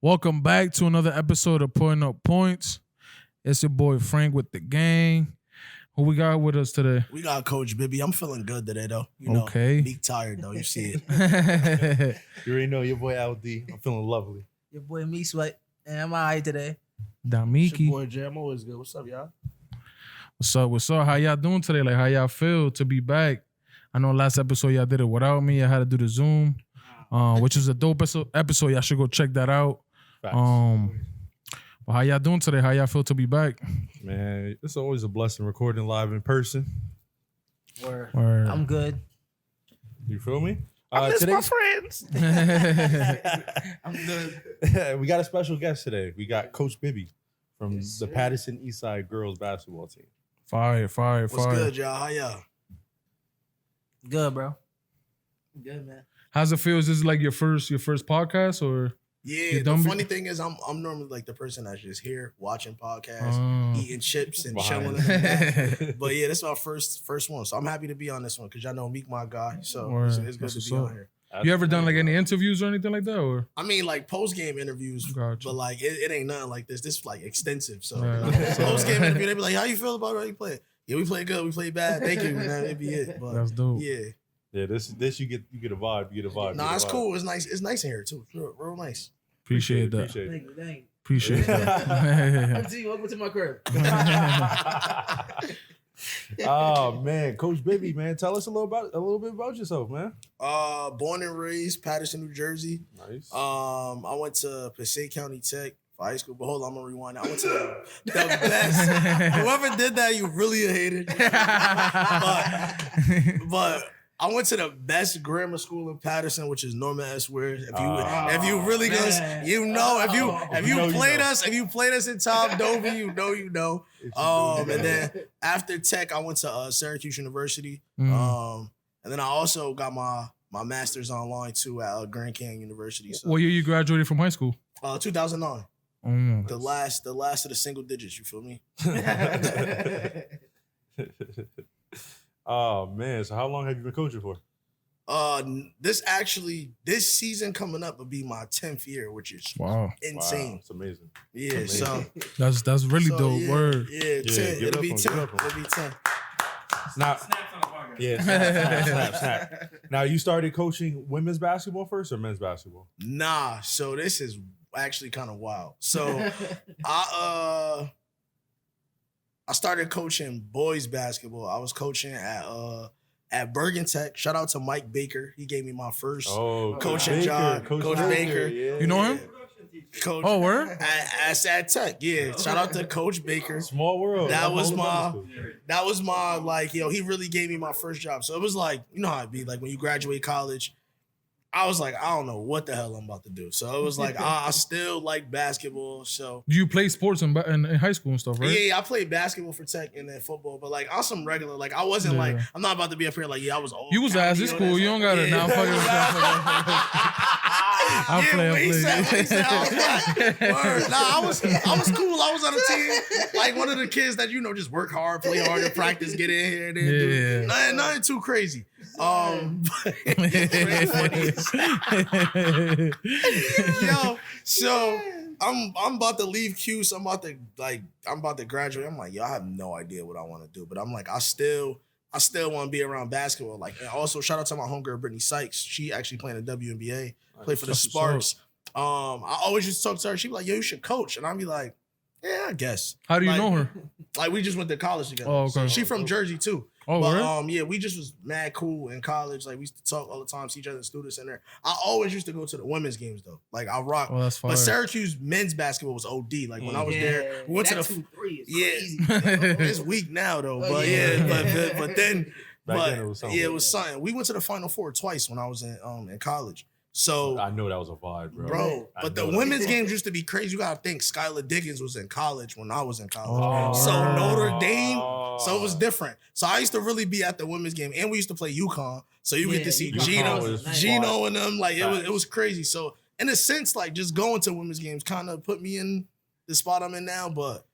Welcome back to another episode of Putting Up Points. It's your boy Frank with the gang. Who we got with us today? We got Coach Bibby. I'm feeling good today, though. Okay. Big tired, though. You see it. You already know your boy LD. I'm feeling lovely. Your boy Me Sweat. And I'm all right today. Damiki. Boy Jay, I'm always good. What's up, y'all? What's up? How y'all doing today? Like, how y'all feel to be back? I know last episode y'all did it without me. I had to do the Zoom, which is a dope episode. Y'all should go check that out. Facts. But how y'all doing today? How y'all feel to be back? Man, it's always a blessing recording live in person. Word. Word. I'm good. You feel me? I miss my today's- friends. I'm good. We got a special guest today. We got Coach Bibby from the Patterson Eastside girls basketball team. Fire. What's good, y'all? How y'all? Good, bro. Good, man. How's it feel? Is this like your first podcast or? Yeah, You the done funny thing is I'm normally like the person that's just here watching podcasts, eating chips and Behind. chilling. But yeah, this is my first one. So I'm happy to be on this one because y'all know Meek my guy. So Word. it's good That's to what's be up. on here. You ever done like any interviews or anything like that? Or I mean, like post-game interviews, Gotcha. but like it ain't nothing like this. This is like extensive. So Yeah. post-game interview, they be like, how you feel about how you play? Yeah, we play good, we play bad. Thank you. And that'd be it. But that's dope. yeah. Yeah, this you get a vibe. You get a vibe. Nah, it's cool. It's nice. It's nice in here too. Real nice. Appreciate that. Appreciate it. Thank you. Thank you. Appreciate Come that. to you. Welcome to my crib. Oh man, Coach Bibby, man, tell us a little bit about yourself, man. Born and raised Patterson, New Jersey. Nice. I went to Passaic County Tech for high school, but hold on, I'm gonna rewind. I went to the best. Whoever did that, you really a hater. but I went to the best grammar school in Patterson, which is Norman S. Ware. If you really gonna, you know, if you played us in Tom Dover, you know. And then after Tech, I went to Syracuse University. And then I also got my master's online too at Grand Canyon University. So, What year you graduated from high school? 2009. The last of the single digits. You feel me? Oh man, so how long have you been coaching for? This season coming up will be my 10th year, which is Wow. insane. Wow, it's amazing. Yeah, It's so That's really so, dope. yeah, Word. Yeah, 10. give it It'll up be for 10. him, give it up for him. It'll be 10. Now, yeah, snap. Now you started coaching women's basketball first or men's basketball? Nah, so this is actually kind of wild. So I started coaching boys basketball. I was coaching at Bergen Tech. Shout out to Mike Baker. He gave me my first coaching job. Coach Baker. Yeah. You know him? Coach. Oh, word? At Tech. Yeah. Shout out to Coach Baker. Small world. That was Whole my like, he really gave me my first job. So it was like, you know how it be, like when you graduate college, I was like, I don't know what the hell I'm about to do. So it was like, I still like basketball. So You play sports in high school and stuff, right? yeah, I played basketball for Tech and then football, but like I was some regular. Like I wasn't like, I'm not about to be up here like, I was old. You was ass. It's cool. You don't got it now. Fucking I play. Nah, I was cool. I was on a team, like one of the kids that just work hard, play hard in practice, get in here, and then do nothing too crazy. Yo, so I'm about to leave Q. So I'm about to graduate. I'm like, yo, I have no idea what I want to do, but I'm like, I still want to be around basketball. Like, and also shout out to my homegirl Brittany Sykes. She actually playing in the WNBA, play for the Sparks. I always used to talk to her. She'd be like, yo, you should coach, and I'd be like, yeah, I guess. How do you know her? Like, we just went to college together. Oh, okay. So she from Jersey too. Oh, but really? yeah, we just was mad cool in college. Like we used to talk all the time, see each other, students in there. I always used to go to the women's games though. Like I rock. Oh, that's fire. But Syracuse men's basketball was OD. Like when I was there, we went to the 2-3 is yeah. crazy. It's weak now though, Oh, but yeah. but then it was something. yeah, it was something. We went to the Final Four twice when I was in college. So I know that was a vibe, bro. But the women's games used to be crazy. You gotta think Skylar Diggins was in college when I was in college. Oh. So Notre Dame, so it was different. So I used to really be at the women's game, and we used to play UConn. So you get to see Gino and them. Like it was crazy. So in a sense, like just going to women's games kind of put me in the spot I'm in now. But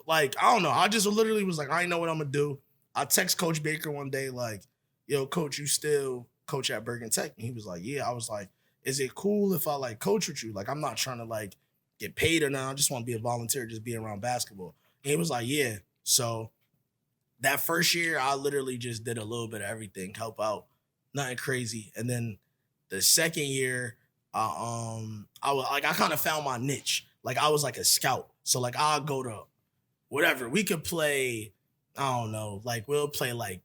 like I don't know. I just literally was like, I ain't know what I'm gonna do. I text Coach Baker one day, like, yo, coach, you still coach at Bergen Tech? And he was like, yeah. I was like, is it cool if I like coach with you? Like, I'm not trying to like get paid or not. I just want to be a volunteer, just be around basketball. And he was like, yeah. So that first year, I literally just did a little bit of everything, help out, nothing crazy. And then the second year, I kind of found my niche. Like I was like a scout. So like I'll go to whatever. We could play, I don't know, like we'll play like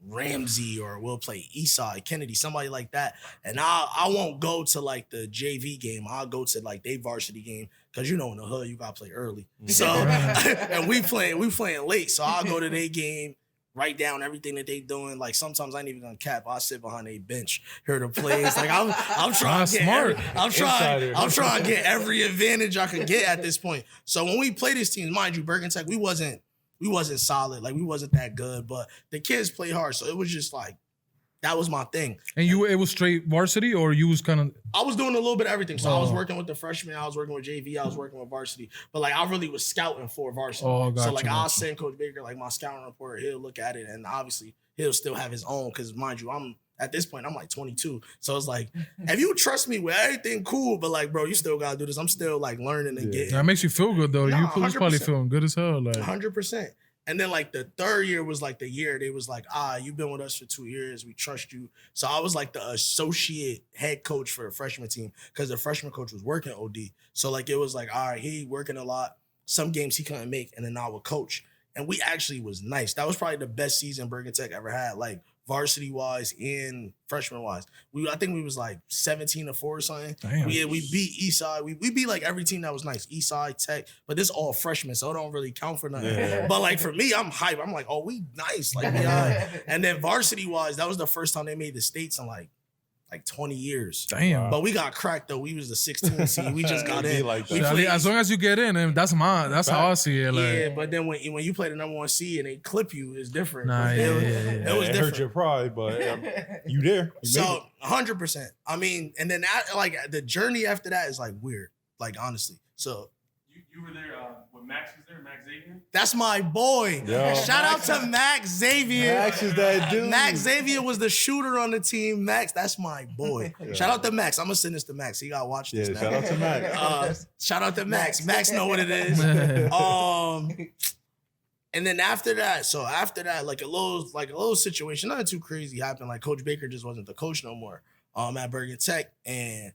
Ramsey or we'll play Esau, Kennedy, somebody like that. And I won't go to like the JV game. I'll go to like they varsity game because you know in the hood you gotta play early. So and we playing late. So I'll go to their game, write down everything that they doing. Like sometimes I ain't even gonna cap. I'll sit behind a bench, hear the plays. Like I'm trying to get I'm trying to get every advantage I could get at this point. So when we play this team, mind you, Bergen Tech, we wasn't solid. Like we wasn't that good, but the kids played hard. So it was just like, that was my thing. And it was straight varsity or you was kind of? I was doing a little bit of everything. So I was working with the freshmen. I was working with JV. I was working with varsity. But like, I really was scouting for varsity. Oh, gotcha, so like, I'll send Coach Baker, like my scouting report. He'll look at it. And obviously he'll still have his own. Cause mind you, at this point, I'm like 22. So it's like, if you trust me with everything, cool. But like, bro, you still got to do this. I'm still like learning and getting. That makes you feel good though. Nah, you was probably feeling good as hell. Like 100%. And then like the third year was like the year they was like, you've been with us for 2 years. We trust you. So I was like the associate head coach for the freshman team because the freshman coach was working OD. So like, it was like, all right, he working a lot. Some games he couldn't make. And then I would coach. And we actually was nice. That was probably the best season Bergen Tech ever had. Like varsity wise and freshman wise. I think we was like 17-4 or something. Damn. We beat Eastside. We beat like every team that was nice. Eastside, Tech, but this all freshmen, so it don't really count for nothing. Yeah. But like for me, I'm hype. I'm like, oh, we nice. Like we all right. And then varsity wise, that was the first time they made the states in like 20 years. damn. But we got cracked though. We was the 16th seed. We just got in. Like We that. played- As long as you get in, and that's how I see it. Like, yeah, but then when you play the number 1 seed and they clip you, it's different. Nah, it was It different. hurt your pride, but you there. You made So 100%. I mean, and then like the journey after that is like weird. Like honestly. So You were there when Max was there, Max Xavier? that's my boy. Yo, Shout out to Max Xavier. Max is that dude. Max Xavier was the shooter on the team. Max, that's my boy. Yeah. Shout out to Max. I'm gonna send this to Max. He gotta watch this Yeah, now. shout out to Max. Shout out to Max. Max know what it is. And then after that, like a little situation, nothing too crazy happened. Like Coach Baker just wasn't the coach no more at Bergen Tech. And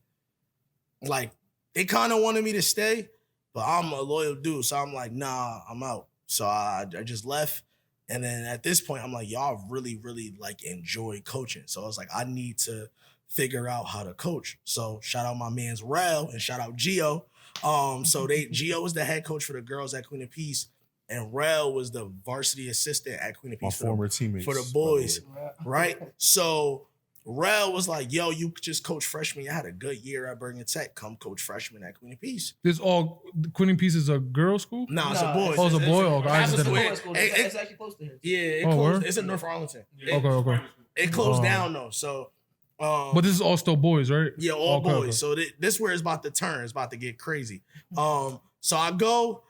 like they kind of wanted me to stay, but I'm a loyal dude. So I'm like, nah, I'm out. So I just left. And then at this point, I'm like, y'all really, really like enjoy coaching. So I was like, I need to figure out how to coach. So shout out my man's Rel and shout out Gio. Gio was the head coach for the girls at Queen of Peace. And Rel was the varsity assistant at Queen of My Peace former teammates. for the boys, right? So Rel was like, yo, you just coach freshman. I had a good year at Bergen Tech. Come coach freshman at Queen of Peace. this all Queen and Peace is a girls' school. Nah, it's a boys. Oh, it's a boy. Okay, I just That's didn't. what's weird. It's actually close to here. Yeah, it Oh, closed. word? It's in North Arlington. Okay. It closed Oh. down though. So, But this is all still boys, right? yeah, all Okay, boys. okay. So this where it's about to turn. It's about to get crazy. So I go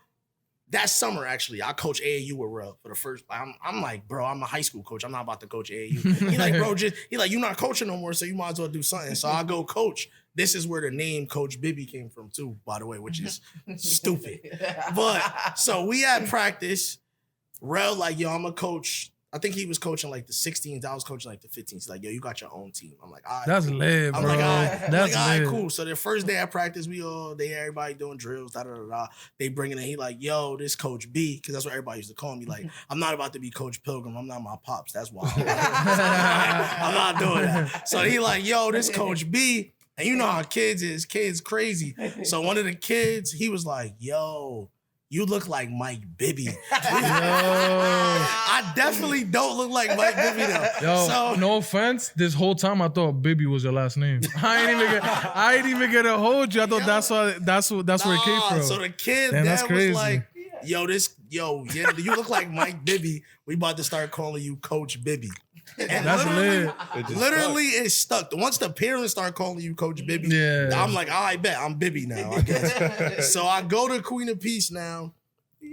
that summer. Actually, I coach AAU with Rel for the first. I'm like, bro, I'm a high school coach. I'm not about to coach AAU. He like, bro, you're not coaching no more, so you might as well do something. So I go coach. This is where the name Coach Bibby came from too, by the way, which is stupid. But so we had practice. Rel like, yo, I'm a coach. I think he was coaching like the 16s. I was coaching like the 15s. He's like, yo, you got your own team. I'm like, all right. That's cool. lit, bro. I'm like, all right. That's all right, lit. cool. So the first day at practice, everybody doing drills, da-da-da-da. They bringing in, he like, yo, this Coach B, because that's what everybody used to call me. Like, I'm not about to be Coach Pilgrim. I'm not my pops. That's why. I'm not doing that. So he like, yo, this Coach B. And you know how kids is. Kids crazy. So one of the kids, he was like, yo, you look like Mike Bibby. I definitely don't look like Mike Bibby though. Yo, So no offense. This whole time I thought Bibby was your last name. I ain't even get a hold you. I thought that's where it came from. So the kid Damn, that's dad was crazy. like, yo, yeah, you look like Mike Bibby. We about to start calling you Coach Bibby. And That's literally, lit. It just literally it stuck. Once the parents start calling you Coach Bibby, Yeah. I'm like, I bet I'm Bibby now, I guess. So I go to Queen of Peace now.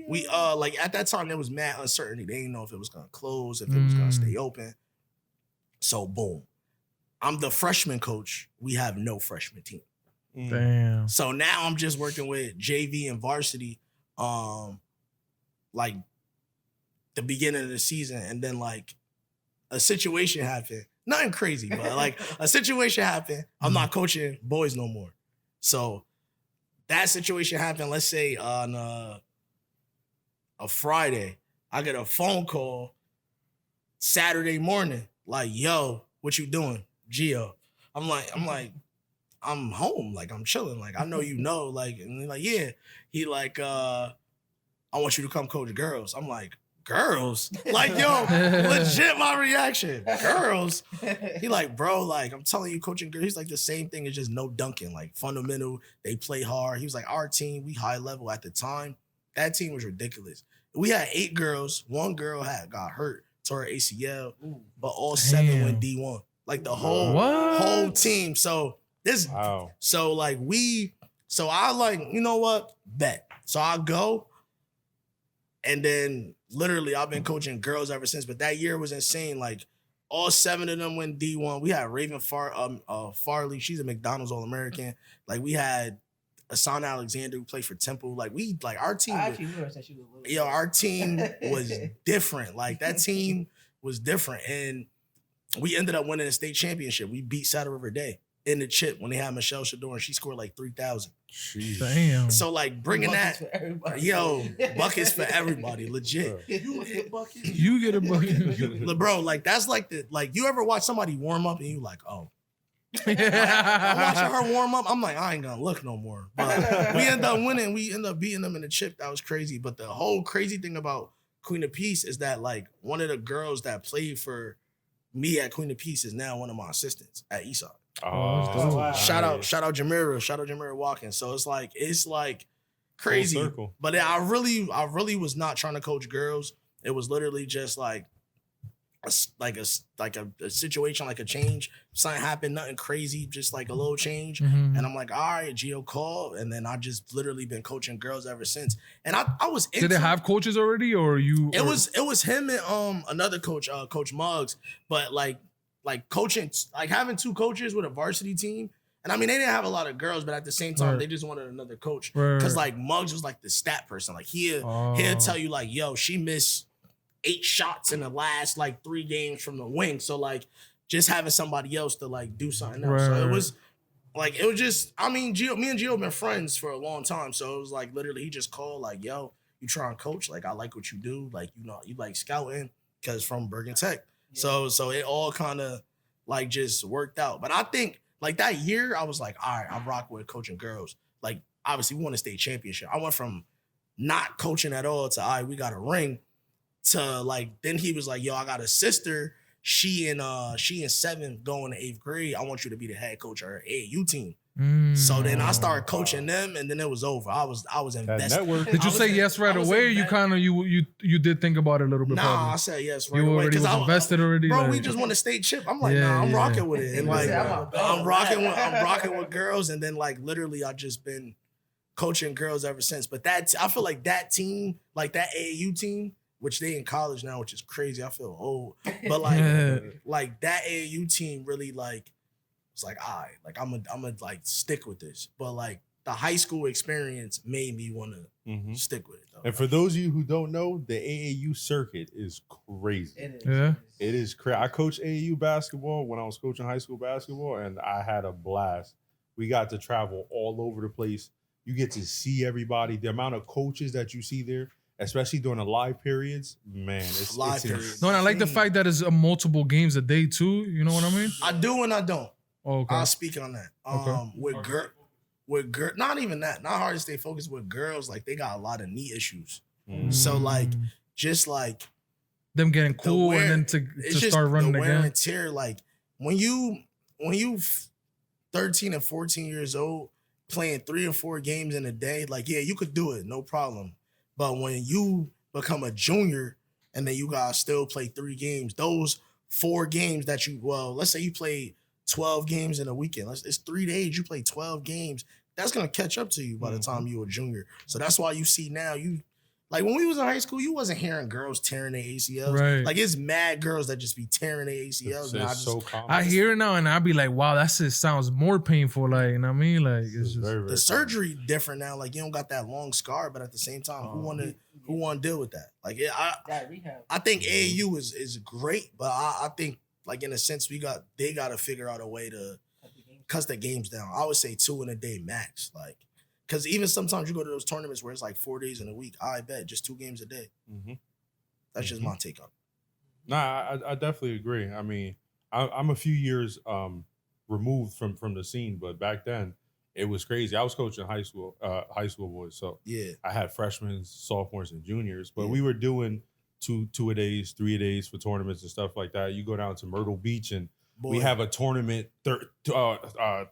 We like at that time there was mad uncertainty. They didn't know if it was gonna close, if it was gonna stay open. So boom. I'm the freshman coach. We have no freshman team. Damn. So now I'm just working with JV and varsity, like the beginning of the season, and then like a situation happened. Nothing crazy, but like a situation happened. I'm not coaching boys no more. So that situation happened, let's say on a Friday. I get a phone call Saturday morning, like, yo, what you doing? Gio. I'm like, I'm home. Like, I'm chilling. Like, I know you know. Like, and they're like, yeah. He like, I want you to come coach girls. I'm like, girls? Like, yo, legit my reaction. Girls? He like, bro, like, I'm telling you, coaching girls, he's like, the same thing. It's just no dunking. Like, fundamental. They play hard. He was like, our team, we high level at the time. That team was ridiculous. We had 8 girls. 1 girl got hurt, tore her ACL, but all 7 went D1. Like the whole team. So so like so I like, you know what? Bet. So I go, and then literally I've been coaching girls ever since. But that year was insane. Like all 7 of them went D1. We had Raven Farley. She's a McDonald's All-American. Like we had Asana Alexander, who played for Temple. Like our team. Our team was different. Like that team was different, and we ended up winning a state championship. We beat Saddle River Day in the chip when they had Michelle Shador, and she scored like 3,000. Damn. So like bringing buckets buckets for everybody, legit. You get buckets. You get a bucket. Bro, like that's like you ever watch somebody warm up and you like, oh. I'm watching her warm up. I'm like, I ain't gonna look no more. But we end up winning. We end up beating them in the chip. That was crazy. But the whole crazy thing about Queen of Peace is that like one of the girls that played for me at Queen of Peace is now one of my assistants at Eastside. Oh, wow. Shout out Jamira Watkins. So it's like crazy. Full circle. But I really was not trying to coach girls. It was literally just like a situation, like a change. Something happened, nothing crazy, just like a little change. Mm-hmm. And I'm like, all right, Gio called. And then I just literally been coaching girls ever since. And I was into, Did they have coaches already, or you? It was him and another coach, Coach Muggs. But like coaching, like having 2 coaches with a varsity team. And I mean, they didn't have a lot of girls, but at the same time, they just wanted another coach. Because like Muggs was like the stat person. Like he'll tell you like, yo, she missed 8 shots in the last like 3 games from the wing. So like just having somebody else to like do something else. So it was just, I mean, me and Gio have been friends for a long time. So it was like literally he just called like, yo, you try and coach? Like I like what you do. Like, you know, you like scouting because from Bergen Tech. Yeah. So it all kind of like just worked out. But I think like that year I was like, all right, I rock with coaching girls. Like obviously we won a state championship. I went from not coaching at all to, all right, we got a ring, to like, then he was like, yo, I got a sister. She in 7th going to 8th grade. I want you to be the head coach of her AAU team. So then I started coaching them, and then it was over. I was invested. Did you say yes right away, or you kind of you did think about it a little bit? Nah, probably? I said yes right you away. Already was invested already. Bro, like, we just won a state chip. I'm like, I'm rocking with it, and like I'm rocking with girls, and then like literally I just been coaching girls ever since. But I feel like that team, like that AAU team, which they in college now, which is crazy. I feel old, but like that AAU team really like. It's like, all right, like I'm gonna like stick with this. But like the high school experience made me want to stick with it. Though. And for those of you who don't know, the AAU circuit is crazy. It is. Yeah. It is crazy. I coached AAU basketball when I was coaching high school basketball, and I had a blast. We got to travel all over the place. You get to see everybody. The amount of coaches that you see there, especially during the live periods, man, it's live periods. No, and I like the fact that it's multiple games a day too. You know what I mean? I do and I don't. Oh, okay. I'll speak on that. With girl, not even that. Not hard to stay focused with girls. Like they got a lot of knee issues. So like, just like them getting cool and then to start running the wear again. And tear. Like when you 13 and 14 years old playing 3 or 4 games in a day, like yeah, you could do it, no problem. But when you become a junior and then you gotta still play 3 games, those 4 games that let's say you played 12 games in a weekend. It's 3 days. You play 12 games. That's gonna catch up to you by the time you're a junior. So that's why you see now Like when we was in high school, you wasn't hearing girls tearing their ACLs. Right. Like it's mad girls that just be tearing their ACLs. And I It's just, so common. I hear it now and I be like, wow, that shit sounds more painful. Like, you know what I mean? Like, it's just very, very the common. surgery different now. Like you don't got that long scar, but at the same time, who want to deal with that? Like I think AAU is great, but I think like in a sense they got to figure out a way to cut the games down. I would say 2 in a day max. Like because even sometimes you go to those tournaments where it's like 4 days in a week. I bet just 2 games a day. Mm-hmm. That's just my take on it. Nah, I definitely agree. I mean, I'm a few years removed from the scene, but back then it was crazy. I was coaching high school boys, so Yeah. I had freshmen, sophomores, and juniors. But Yeah. we were doing 2-a-days, 3-a-days for tournaments and stuff like that. You go down to Myrtle Beach and we have a tournament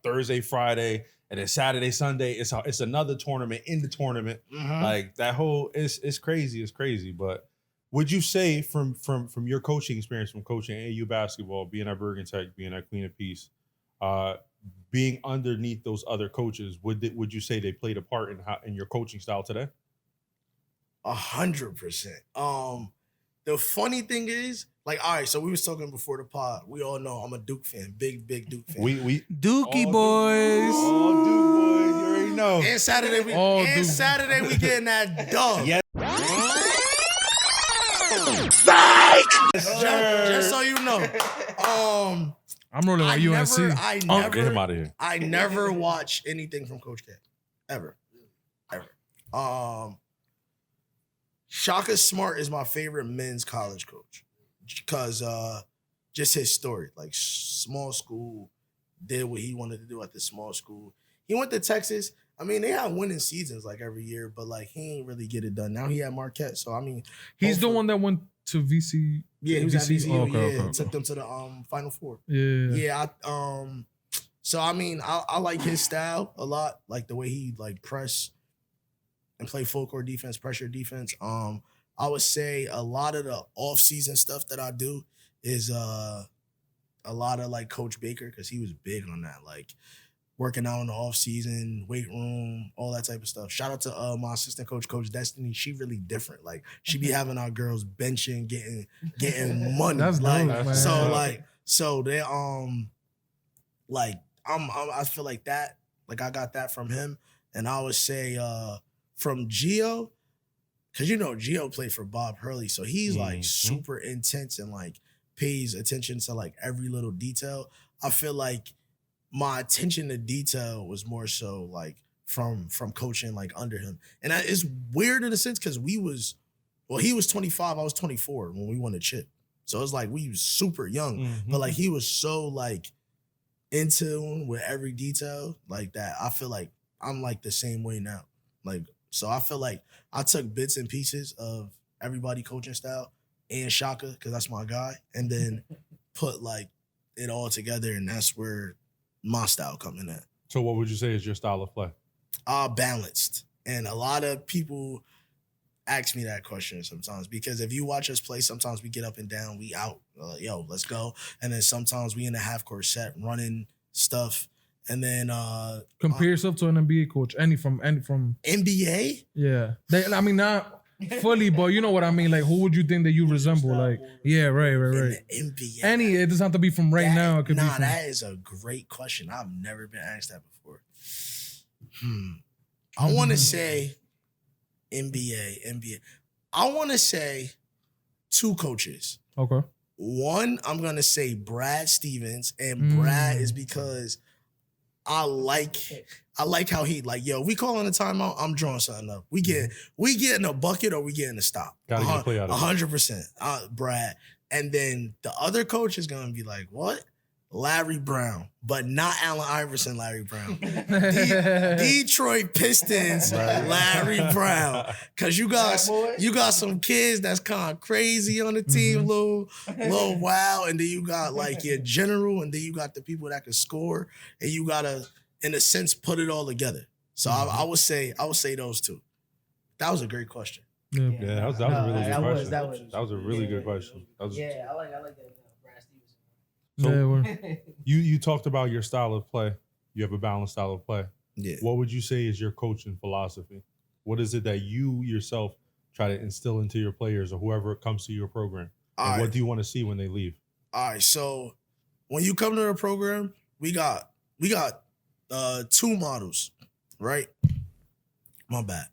Thursday, Friday, and then Saturday, Sunday. It's another tournament in the tournament. Mhm. Like that whole it's crazy. It's crazy. But would you say from your coaching experience, from coaching AU basketball, being at Bergen Tech, being at Queen of Peace, being underneath those other coaches, would you say they played a part in your coaching style today? 100%. The funny thing is, like, all right, so we was talking before the pod. We all know I'm a Duke fan, big Duke fan. We Dookie all boys. All Duke boys, you already know. And Saturday we getting that dub. Yes. Just so you know. I'm rolling like UNC. Get him out of here. I never watch anything from Coach K. Ever. Shaka Smart is my favorite men's college coach because just his story, like small school, did what he wanted to do at the small school. He went to Texas. I mean, they have winning seasons like every year, but like he ain't really get it done. Now he at Marquette, so I mean, He's the one that went to VC. yeah, he was at VCU. Oh, okay, yeah, okay. took them to the Final Four. Yeah. Yeah, so I mean, I like his style a lot, like the way he like press and play full court defense, pressure defense. I would say a lot of the off-season stuff that I do is a lot of like Coach Baker, because he was big on that, like working out in the off-season, weight room, all that type of stuff. Shout out to my assistant coach, Coach Destiny. She really different. Like she be having our girls benching, getting money. That's like dope, man. so they like I feel like that, like I got that from him. And I would say from Gio, because you know Gio played for Bob Hurley, so he's like super intense and like pays attention to like every little detail. I feel like my attention to detail was more so like from coaching like under him. And it's weird in a sense because he was 25, I was 24 when we won the chip. So it's like we was super young, but like he was so like in tune with every detail like that. I feel like I'm like the same way now. Like, so I feel like I took bits and pieces of everybody coaching style and Shaka, because that's my guy, and then put like it all together, and that's where my style coming in. So what would you say is your style of play? Balanced. And a lot of people ask me that question sometimes, because if you watch us play, sometimes we get up and down, we out, yo, let's go. And then sometimes we in a half court set running stuff. And then Compare yourself to an NBA coach. Any from NBA? Yeah. I mean, not fully, but you know what I mean. Like, who would you think that you resemble? Like, yeah, right. In the NBA. Any, it doesn't have to be from right now. It could be from, that is a great question. I've never been asked that before. I want to say NBA. I want to say 2 coaches. Okay. One, I'm going to say Brad Stevens, and Brad is because I like how he like, yo, we calling a timeout, I'm drawing something up. We getting a bucket or we getting a stop. Gotta get a play out of it. 100%. Brad. And then the other coach is gonna be like, what? Larry Brown, but not Allen Iverson Larry Brown. Detroit Pistons Larry Brown. Cause you got some kids that's kind of crazy on the team, little wild, and then you got like your general, and then you got the people that can score, and you gotta, in a sense, put it all together. So I would say those 2. That was a great question. Yeah. Yeah, that was a really good question. That was a really good question. I like that Brad Stevens. So you talked about your style of play. You have a balanced style of play. Yeah. What would you say is your coaching philosophy? What is it that you yourself try to instill into your players or whoever comes to your program? All And what right. do you want to see when they leave? All right, so when you come to the program, we got 2 models, right? My bad.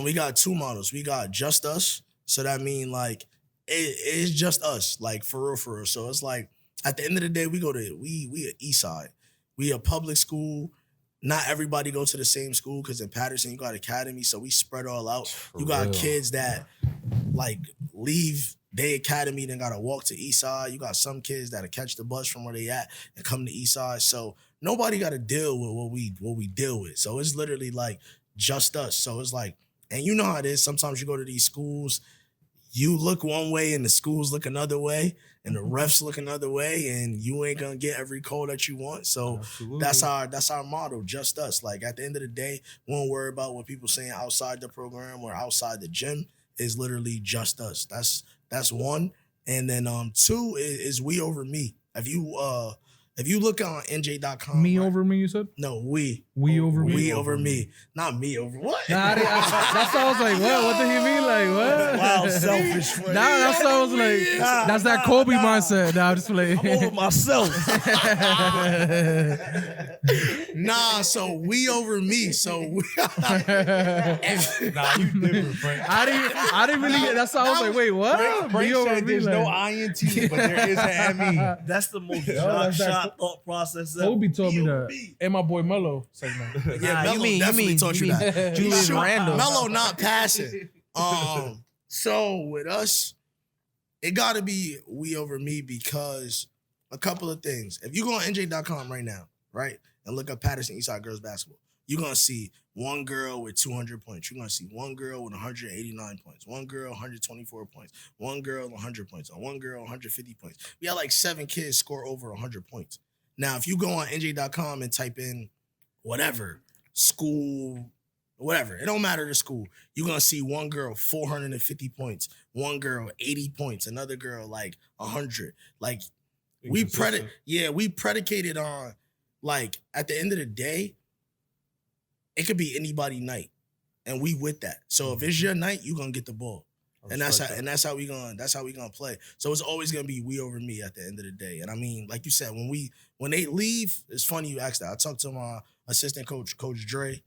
We got 2 models. We got just us, so that mean like it's just us, like for real. So it's like at the end of the day, we at East Side. We a public school. Not everybody go to the same school because in Patterson you got academy, so we spread all out. You got kids that like leave their academy, then gotta walk to East Side. You got some kids that'll catch the bus from where they at and come to East Side. So nobody got to deal with what we deal with. So it's literally like just us. So it's like, and you know how it is. Sometimes you go to these schools, you look one way and the schools look another way and the refs look another way and you ain't gonna get every call that you want. So Absolutely. that's our motto, just us. Like at the end of the day, we won't worry about what people saying outside the program or outside the gym. Is literally just us. That's 1. And then 2 is we over me. If you look on NJ.com. Me right? over me, you said? No, we. We over me? We over me. Not me over what? Nah, that's what I was like, what? What did he mean? Like, what? Wow, selfish. For Nah, that's what I was like. That's that Kobe mindset. Nah, I'm just playing. I'm over myself. Nah, so we over me. So we, Nah, you different, Frank. I didn't really get. That's why I was like, wait, what? Frank Me over said me, there's no like- INT, but there is an ME. That's the most that's that shot thought process ever. Kobe told me You that. be- And my boy Mello said that. yeah, Nah, Melo you mean- definitely taught you that. Julius Shoot, Randle. Melo not passing. So with us, it gotta be we over me because a couple of things. If you go on NJ.com right now, right, and look up Patterson Eastside girls basketball, you're gonna see one girl with 200 points. You're gonna see one girl with 189 points, one girl 124 points, one girl 100 points, and one girl 150 points. We had like 7 kids score over 100 points. Now, if you go on NJ.com and type in whatever, school, whatever, it don't matter the school, you're gonna see one girl 450 points, one girl 80 points, another girl like 100. Like we predicated on, like, at the end of the day, it could be anybody night, and we with that. So if it's your night, you gonna get the ball, and that's how we gonna play. So it's always gonna be we over me at the end of the day. And I mean, like you said, when they leave, it's funny you asked that. I talked to my assistant coach, Coach Dre.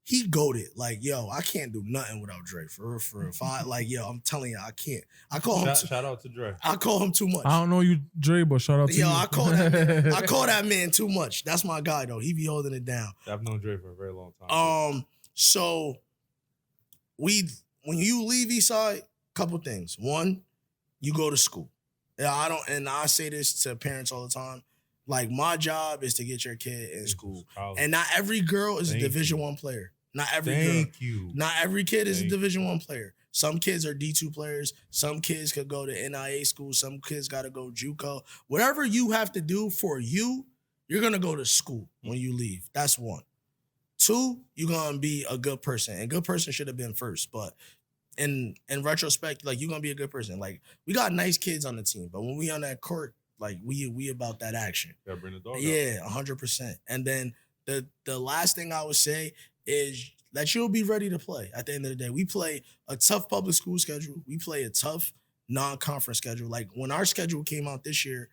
He goated, like, yo, I can't do nothing without Dre. For real. If I, like, yo, I'm telling you, I can't. I call him. Shout out to Dre. I call him too much. I don't know you, Dre, but shout out to you. Yo, I call that man too much. That's my guy though. He be holding it down. I've known Dre for a very long time. So when you leave Eastside, couple things. One, you go to school. Yeah, I say this to parents all the time. Like, my job is to get your kid in school. And not every girl is a Division I player. Not every girl. Thank you. Not every kid is a Division I player. Some kids are D2 players. Some kids could go to NIA school. Some kids got to go JUCO. Whatever you have to do for you, you're going to go to school when you leave. That's 1. 2, you're going to be a good person. And good person should have been first. But in retrospect, like, you're going to be a good person. Like, we got nice kids on the team. But when we on that court, like, we about that action. Gotta bring the dog out. Yeah, 100%. And then the last thing I would say is that you'll be ready to play at the end of the day. We play a tough public school schedule. We play a tough non-conference schedule. Like, when our schedule came out this year,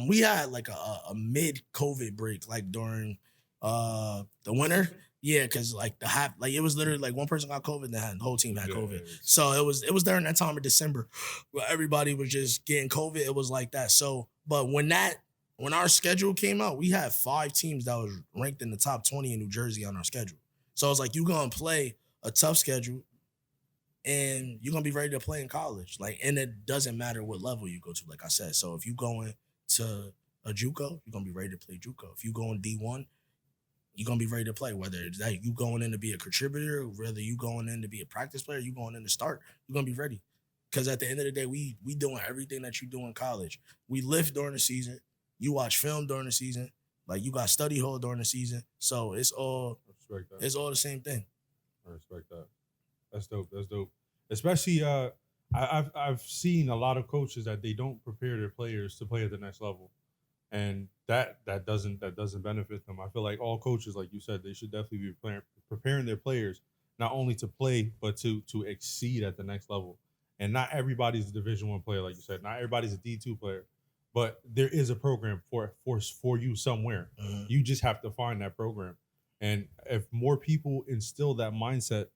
we had like a mid-COVID break, like during the winter. Yeah, because like it was literally like one person got COVID, and the whole team had COVID. So it was during that time of December where everybody was just getting COVID. It was like that. So, but when our schedule came out, we had 5 teams that was ranked in the top 20 in New Jersey on our schedule. So it's like, you're gonna play a tough schedule and you're gonna be ready to play in college. Like, and it doesn't matter what level you go to, like I said. So if you going to a JUCO, you're gonna be ready to play JUCO. If you go in D1, you're gonna be ready to play. Whether it's like you going in to be a contributor, whether you going in to be a practice player, you going in to start, you're gonna be ready. Because at the end of the day, we doing everything that you do in college. We lift during the season. You watch film during the season. Like, you got study hall during the season. So it's all the same thing. I respect that. That's dope. That's dope. Especially, I've seen a lot of coaches that they don't prepare their players to play at the next level, and that doesn't benefit them. I feel like all coaches, like you said, they should definitely be preparing their players not only to play but to exceed at the next level. And not everybody's a Division I player, like you said. Not everybody's a D2 player, but there is a program for you somewhere. Mhm. You just have to find that program. And if more people instill that mindset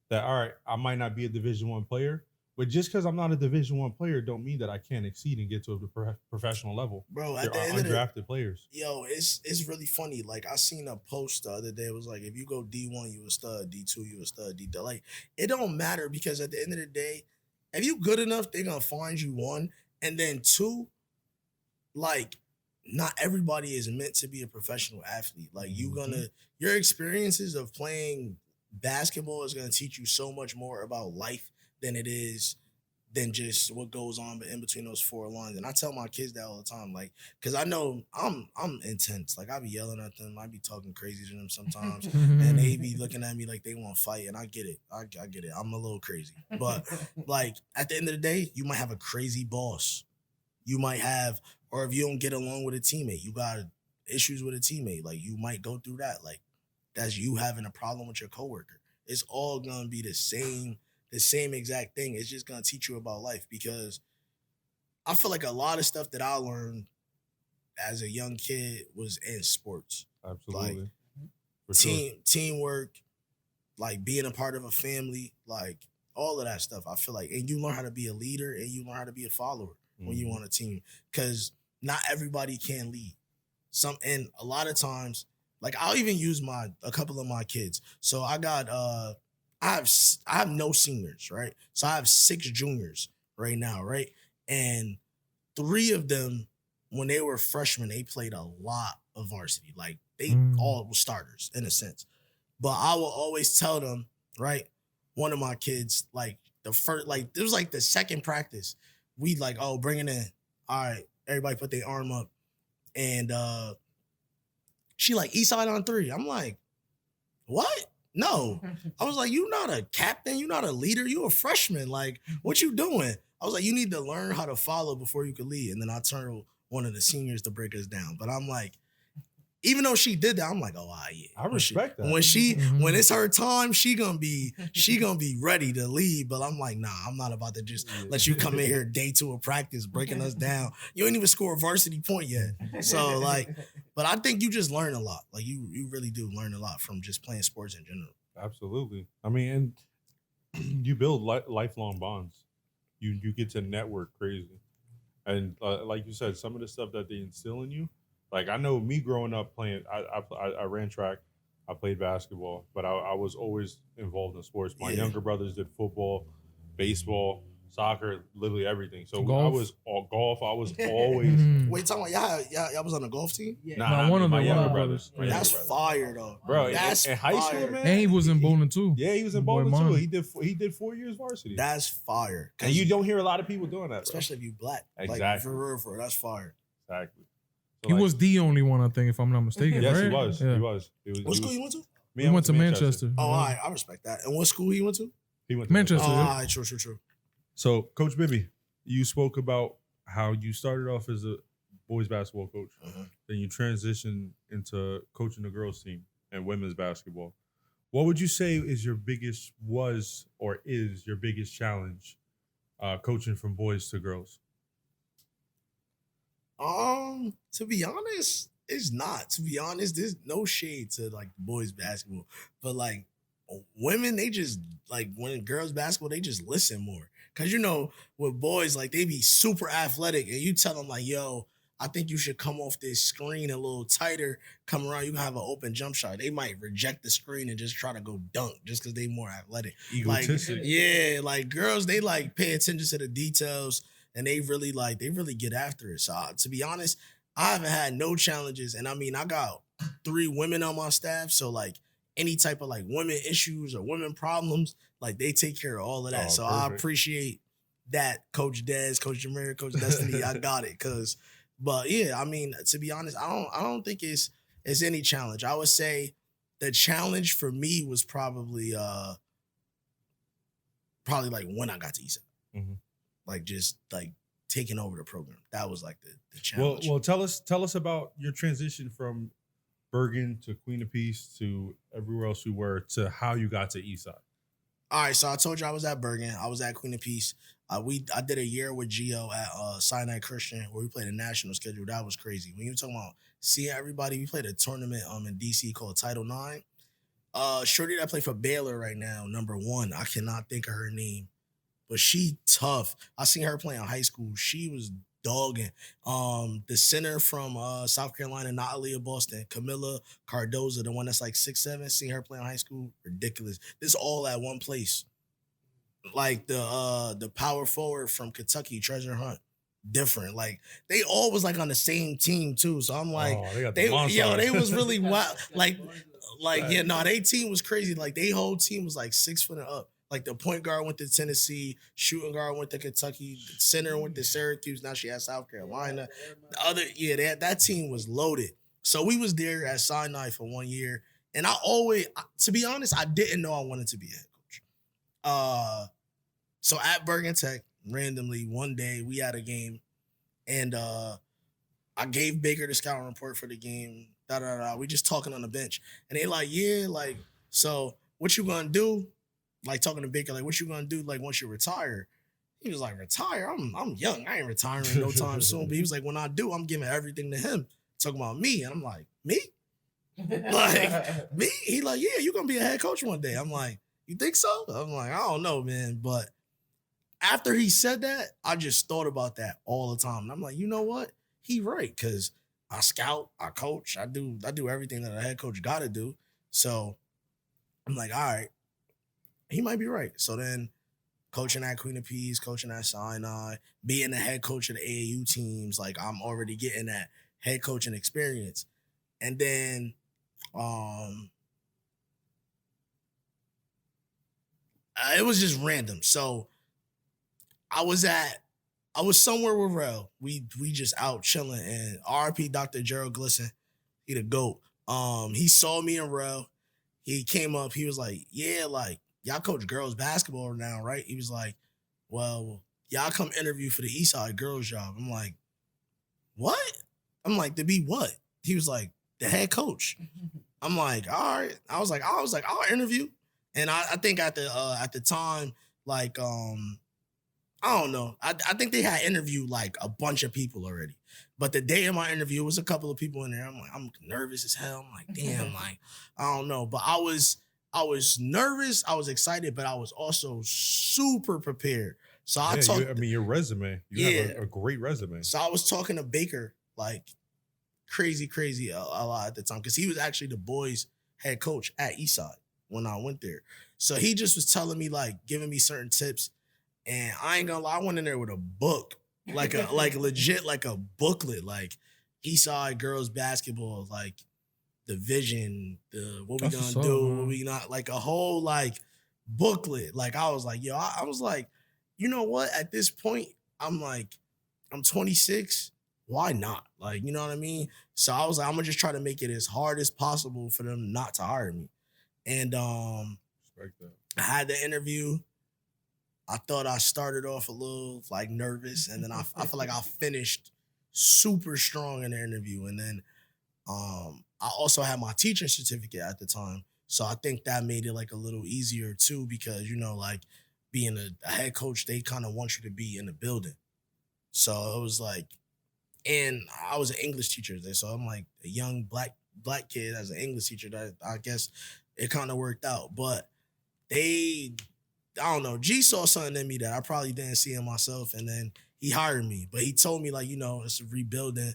that, all right, I might not be a Division I player, but just because I'm not a Division I player don't mean that I can't exceed and get to a professional level. Bro, There at the are end of the undrafted players. Yo, it's really funny. Like I seen a post the other day. It was like, if you go D1, you a stud. D2, you a stud. D2, like it don't matter because at the end of the day, if you good enough, they're gonna find you, one, and then two, like not everybody is meant to be a professional athlete. Like your experiences of playing basketball is gonna teach you so much more about life than just what goes on in between those four lines. And I tell my kids that all the time, like, because I know I'm intense. Like I be yelling at them, I be talking crazy to them sometimes, and they be looking at me like they want to fight. And I get it. I get it. I'm a little crazy, but like at the end of the day, you might have a crazy boss. You might have, or if you don't get along with a teammate, you got issues with a teammate. Like you might go through that. Like that's you having a problem with your coworker. It's all gonna be the same exact thing. It's just gonna teach you about life, because I feel like a lot of stuff that I learned as a young kid was in sports. Absolutely. Like For sure. teamwork, like being a part of a family, like all of that stuff. I feel like, and you learn how to be a leader and you learn how to be a follower when you on a team, because not everybody can lead. And a lot of times, like I'll even use a couple of my kids. So I got I have no seniors, right? So I have 6 juniors right now, right? And 3 of them, when they were freshmen, they played a lot of varsity. Like they all were starters in a sense. But I will always tell them, right? One of my kids, like the first, like it was like the second practice, we like, oh, bring it in. All right, everybody put their arm up. And she like, east side on 3. I'm like, what? No. I was like, you not a captain, you not a leader, you a freshman. Like, what you doing? I was like, you need to learn how to follow before you can lead. And then I turned one of the seniors to break us down. But I'm like, even though she did that, I'm like, oh, yeah. I respect that. When it's her time, she gonna be ready to lead. But I'm like, nah, I'm not about to just let you come in here day 2 of practice, breaking us down. You ain't even score a varsity point yet. So like, but I think you just learn a lot. Like you really do learn a lot from just playing sports in general. Absolutely. I mean, and you build lifelong bonds. You get to network crazy. And like you said, some of the stuff that they instill in you, like I know me growing up playing, I ran track, I played basketball, but I was always involved in sports. My younger brothers did football, baseball, soccer, literally everything. So Golf. I was golf. I was always. Wait, talking about y'all was on a golf team? Yeah. Nah, one of my the younger brothers. brothers. That's fire though. Bro, That's in high school, fire. man. And he was in bowling too. Yeah, he was in Boy, bowling too. mine. He did 4 years varsity. That's fire. And you don't hear a lot of people doing that, bro. Especially if you black. Like Exactly. for real, that's fire. Exactly. So He like, was the only one, I think, if I'm not mistaken. Yes, right? he was. Yeah. He was. What school you went to? We went to Manchester. Oh, all right, I respect that. And what school he went to? He went to Manchester. Oh, yeah. all right, true. So, Coach Bibby, you spoke about how you started off as a boys basketball coach, then you transitioned into coaching the girls team and women's basketball. What would you say is your biggest challenge coaching from boys to girls? To be honest, it's not. To be honest, there's no shade to like boys basketball, but like women, they just like when girls basketball, they just listen more. Cause you know, with boys, like they be super athletic, and you tell them like, "Yo, I think you should come off this screen a little tighter, come around. You can have an open jump shot." They might reject the screen and just try to go dunk just because they more athletic. Egotistic. Like, yeah, like girls, they like pay attention to the details and they really get after it. So to be honest, I haven't had no challenges. And I mean, I got 3 women on my staff. So like any type of like women issues or women problems, like they take care of all of that. Oh, so perfect. I appreciate that, Coach Dez, Coach Jameer, Coach Destiny. I got it. But yeah, I mean, to be honest, I don't think it's any challenge. I would say the challenge for me was probably like when I got to Eastside. Mm-hmm. Like just like taking over the program. That was like the challenge. Well, tell us about your transition from Bergen to Queen of Peace to everywhere else you were to how you got to Eastside. All right, so I told you I was at Bergen. I was at Queen of Peace. I did a year with Gio at Sinai Christian where we played a national schedule. That was crazy. When you were talking about seeing everybody, we played a tournament in DC called Title IX. Shorty that played for Baylor right now, number 1. I cannot think of her name, but she tough. I seen her play in high school. She was dogging. The center from South Carolina, not Aaliyah Boston, Camilla Cardoza, the one that's like 6'7", seen her play in high school. Ridiculous. This all at one place. Like the power forward from Kentucky, Treasure Hunt. Different. Like they all was like on the same team too. So I'm like, they was really wild. Like yeah, no, they team was crazy. Like they whole team was like 6 foot and up. Like the point guard went to Tennessee, shooting guard went to Kentucky, the center went to Syracuse. Now she has South Carolina. The other, that team was loaded. So we was there at Sinai for 1 year, and I always, to be honest, I didn't know I wanted to be a head coach. So at Bergen Tech, randomly one day we had a game, and I gave Baker the scouting report for the game. We just talking on the bench, and they like, yeah, like, so what you gonna do? Like talking to Baker, like, what you gonna do? Like once you retire? He was like, retire? I'm young. I ain't retiring no time soon. But he was like, when I do, I'm giving everything to him. Talking about me, and I'm like, me? Like me? He like, yeah, you gonna be a head coach one day. I'm like, you think so? I'm like, I don't know, man. But after he said that, I just thought about that all the time. And I'm like, you know what? He right, because I scout, I coach, I do everything that a head coach gotta do. So I'm like, all right, he might be right. So then coaching at Queen of Peace, coaching at Sinai, being the head coach of the AAU teams, like I'm already getting that head coaching experience. And then it was just random. So I was somewhere with Rel. We just out chilling, and RP Dr. Gerald Glisson, he the GOAT. He saw me and Rel. He came up, he was like, yeah, like, y'all coach girls basketball now, right? He was like, well, y'all come interview for the Eastside girls job. I'm like, what? I'm like, to be what? He was like, the head coach. I'm like, all right. I was like, I'll interview. And I think at the time, like, I don't know. I think they had interviewed like a bunch of people already. But the day of my interview, was a couple of people in there. I'm like, I'm nervous as hell. I'm like, damn, like, I don't know. But I was nervous, I was excited, but I was also super prepared. So your resume, you have a great resume. So I was talking to Baker like crazy a lot at the time, because he was actually the boys' head coach at Eastside when I went there. So he just was telling me, like, giving me certain tips, and I ain't gonna lie, I went in there with a book, like legit, like a booklet, like Eastside girls basketball, like the vision, what we gonna do, what we not, like a whole like booklet. Like I was like, yo, I was like, you know what? At this point, I'm like, I'm 26. Why not? Like, you know what I mean? So I was like, I'm gonna just try to make it as hard as possible for them not to hire me. And Respect that. I had the interview. I thought I started off a little like nervous, and then I feel like I finished super strong in the interview. And then I also had my teaching certificate at the time. So I think that made it like a little easier too, because, you know, like being a head coach, they kind of want you to be in the building. So it was like, and I was an English teacher there. So I'm like a young black kid as an English teacher. That I guess it kind of worked out. But I don't know, G saw something in me that I probably didn't see in myself. And then he hired me. But he told me, like, you know, it's a rebuilding,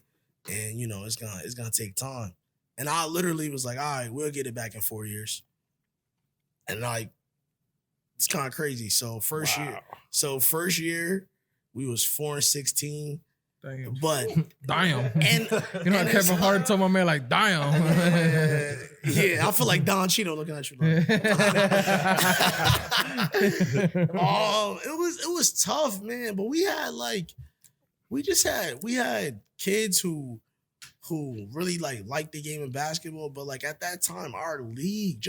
and, you know, it's gonna take time. And I literally was like, all right, we'll get it back in 4 years. And like, it's kind of crazy. So first year, we was 4-16. Damn. But damn. And you know how Kevin Hart told my man, like, damn. Yeah, I feel like Don Cheeto looking at you like. It was tough, man. But we had kids who really liked the game of basketball. But like at that time, our league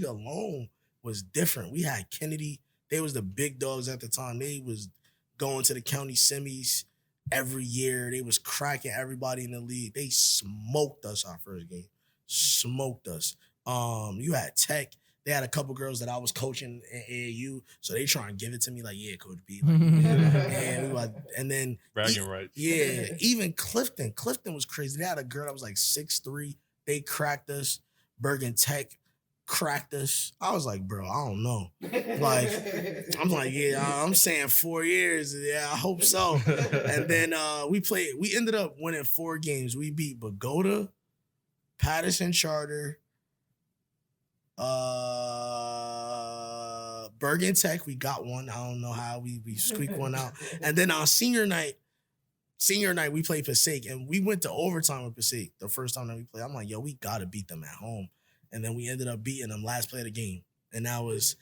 alone was different. We had Kennedy. They was the big dogs at the time. They was going to the county semis every year. They was cracking everybody in the league. They smoked us our first game. smoked us. You had Tech. They had a couple girls that I was coaching in AAU, so they try and give it to me like, yeah, Coach B. Like, and then bragging rights. Yeah, even Clifton. Clifton was crazy. They had a girl that was like 6'3". They cracked us. Bergen Tech cracked us. I was like, bro, I don't know. Like, I'm like, yeah, I'm saying 4 years. Yeah, I hope so. And then we ended up winning 4 games. We beat Bogota, Patterson Charter, Bergen Tech. We got one. I don't know how we squeaked one out. And then on senior night, we played Passaic, and we went to overtime with Passaic the first time that we played. I'm like, yo, we gotta beat them at home. And then we ended up beating them last play of the game. And that was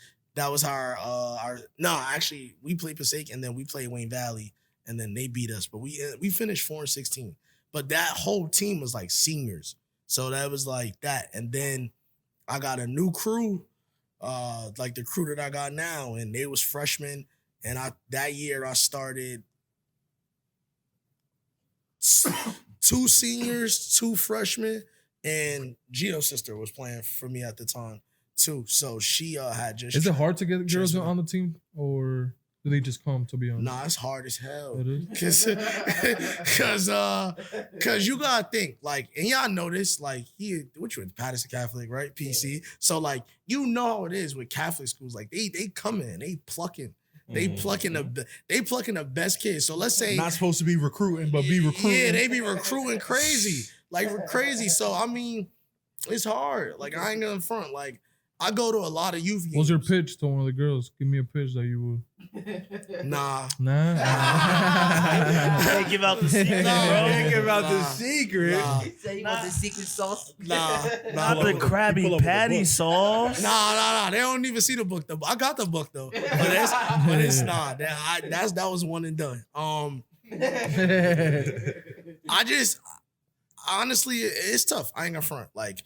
actually we played Passaic and then we played Wayne Valley and then they beat us. But we finished 4-16. But that whole team was like seniors. So that was like that. And then I got a new crew, like the crew that I got now, and they was freshmen. And that year I started 2 seniors, 2 freshmen. And Gino's sister was playing for me at the time too. So she had just. Is it hard to get girls on the team, or do they just come? To be honest, nah, it's hard as hell. It is? Cause you gotta think like, and y'all know this, like what you in Patterson Catholic, right? PC. Yeah. So like you know how it is with Catholic schools. Like they come in, they plucking. They plucking the best kids. So let's say not supposed to be recruiting, but be recruiting. Yeah, they be recruiting crazy. Like we're crazy. So I mean, it's hard. Like I ain't gonna front. Like I go to a lot of youth games. What's your pitch to one of the girls? Give me a pitch that you would. Nah. Can't give out the secret, bro. Can't give out the secret. He said he want the secret sauce. Nah. Not the Krabby Patty sauce. Nah. They don't even see the book though. I got the book though, but it's not. That was one and done. Honestly, it's tough. I ain't gonna front. Like,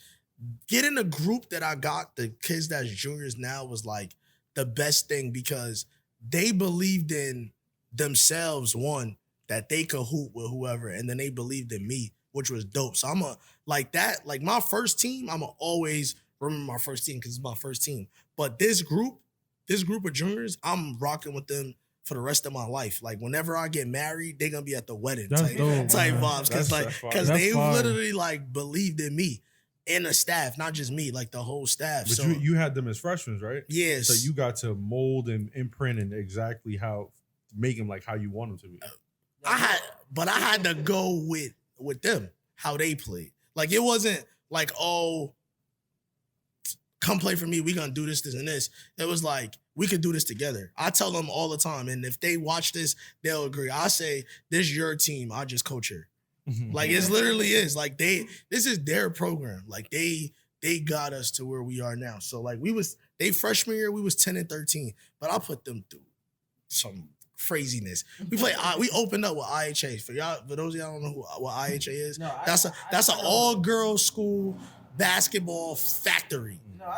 getting a group that I got, the kids that's juniors now, was like the best thing because they believed in themselves, one, that they could hoop with whoever, and then they believed in me, which was dope. So like my first team, I'ma always remember my first team because it's my first team. But this group of juniors, I'm rocking with them for the rest of my life. Like whenever I get married, they're gonna be at the wedding type vibes. Because they literally like believed in me and the staff, not just me, like the whole staff. But so you had them as freshmen, right? Yes. So you got to mold and imprint and exactly how make them like how you want them to be. I had to go with them, how they played. Like it wasn't like, oh, come play for me. We gonna do this, and this. It was like, we could do this together. I tell them all the time, and if they watch this, they'll agree. I say, this is your team. I just coach her. Like it literally is. Like this is their program. Like they got us to where we are now. So like they freshman year, we was 10-13, but I put them through some craziness. We opened up with IHA. For those of y'all don't know what IHA is, no, that's an all-girls school basketball factory. No,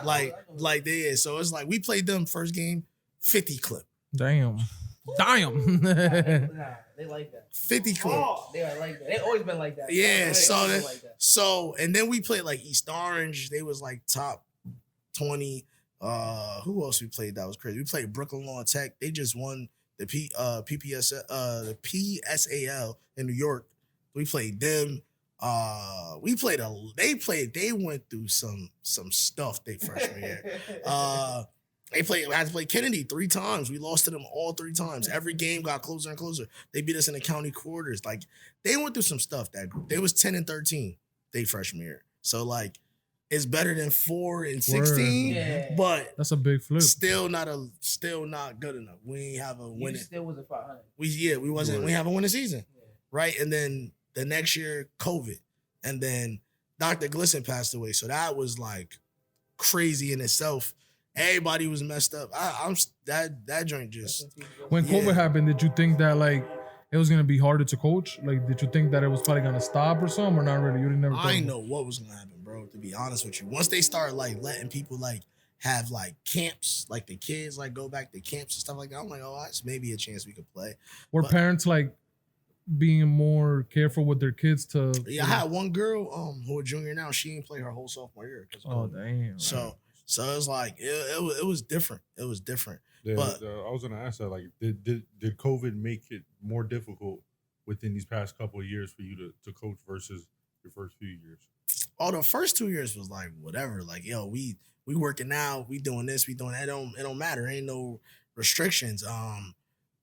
like they is. So it's like we played them first game, 50 clip. Damn. Nah, they like that. 50 clip. They are like that. They always been like that. Yeah, so and then we played like East Orange. They was like top 20. Who else we played that was crazy? We played Brooklyn Law Tech. They just won the PSAL in New York. We played them. They went through some stuff they freshman year. I had to play Kennedy 3 times. We lost to them all 3 times. Every game got closer and closer. They beat us in the county quarters. Like they went through some stuff, that group. They was 10-13 they freshman year. So like it's better than 4-16, yeah. But that's a big flip. Still not good enough. We ain't have a winning. Still wasn't 500. We wasn't. We have a winning season, right? And then the next year, COVID, and then Dr. Glisson passed away. So that was like crazy in itself. Everybody was messed up. That joint just. When COVID happened, did you think that like it was gonna be harder to coach? Like, did you think that it was probably gonna stop or something, or not really? You didn't never. I didn't know what was gonna happen, bro. To be honest with you, once they started like letting people like have like camps, like the kids like go back to camps and stuff like that, I'm like, oh, that's maybe a chance we could play. Were parents like being more careful with their kids to. Yeah, I had one girl who a junior now. She didn't play her whole sophomore year. Oh damn! So it's like it was different. It was different. Yeah, But I was gonna ask that, like, did COVID make it more difficult within these past couple of years for you to coach versus your first few years? the first 2 years was like whatever. Like, yo, we working out, we doing this, we doing that. It don't matter. Ain't no restrictions.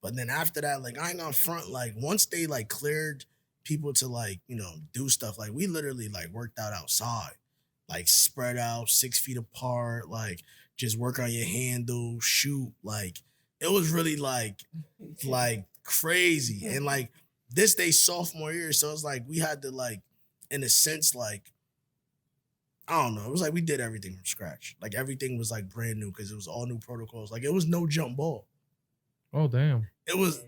But then after that, like, I ain't gonna front. Like, once they like cleared people to like, do stuff, like we literally like worked out outside, like spread out 6 feet apart, like just work on your handle, shoot. Like, it was really like crazy. And like this day sophomore year, so it's like we had to like, in a sense, like, I don't know. It was like we did everything from scratch. Like everything was like brand new because it was all new protocols. Like it was no jump ball. Oh damn! It was.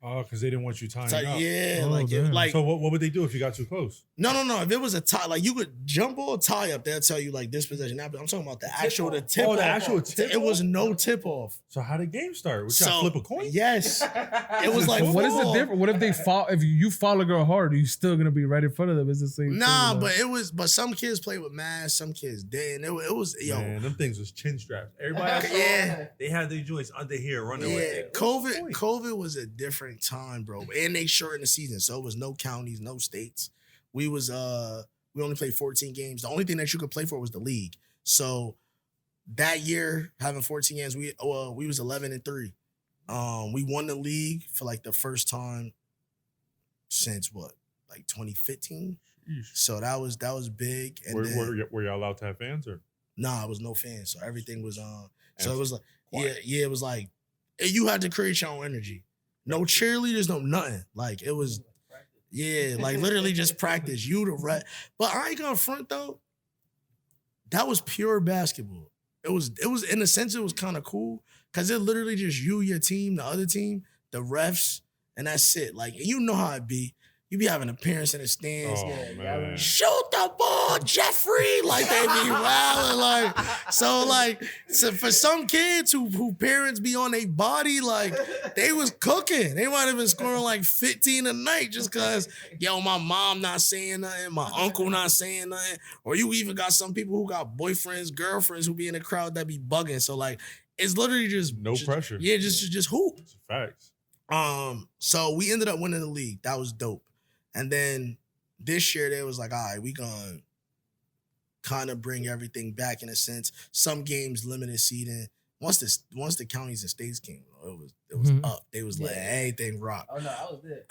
Oh, because they didn't want you tying So, up. yeah, Oh, like damn. like So what would they do if you got too close? no. If it was a tie, like you could jump ball tie up, they'll tell you like this possession. Now, but I'm talking about the actual tip. Oh, the off. actual tip It was off? no tip off. So how did game start? We So got flip a coin? yes, it was like What is the football. difference? What if they fall? If you fall a girl hard, are you still gonna be right in front of them? It's the same. Nah, thing, like- but it was. But some kids play with masks, some kids didn't. It was Man, them things was chin straps. Everybody I saw, Yeah. they had their joints under here running with Yeah, it. COVID was a different time, bro. And they shortened the season, so it was no counties, no states. We only played 14 games. The only thing that you could play for was the league. So that year, having 14 games, we was 11-3. We won the league for like the first time since like 2015. So that was big. And Were you allowed to have fans or? Nah, it was no fans. So everything was on. So And it was like, quiet. it was like, you had to create your own energy. No cheerleaders, no nothing. Like it was, like literally just practice. You the rep. But I ain't gonna front though. That was pure basketball. It was in a sense, it was kind of cool because it literally just you, your team, the other team, the refs, and that's it. Like, you know how it be. You be having a parents in the stands. Oh, man. Shoot the ball, Jeffrey. Like they be wilding, like so for some kids who parents be on their body, like they was cooking. They might have been scoring like 15 a night just cause my mom not saying nothing, my uncle not saying nothing. Or you even got some people who got boyfriends, girlfriends who be in the crowd that be bugging. So like it's literally just No pressure. Yeah, just hoop. It's facts. So we ended up winning the league. That was dope. And then this year they was like, all right, we gonna kind of bring everything back in a sense. Some games limited seating. Once the counties and states came, it was up. They was like everything rock. Oh no, I was there.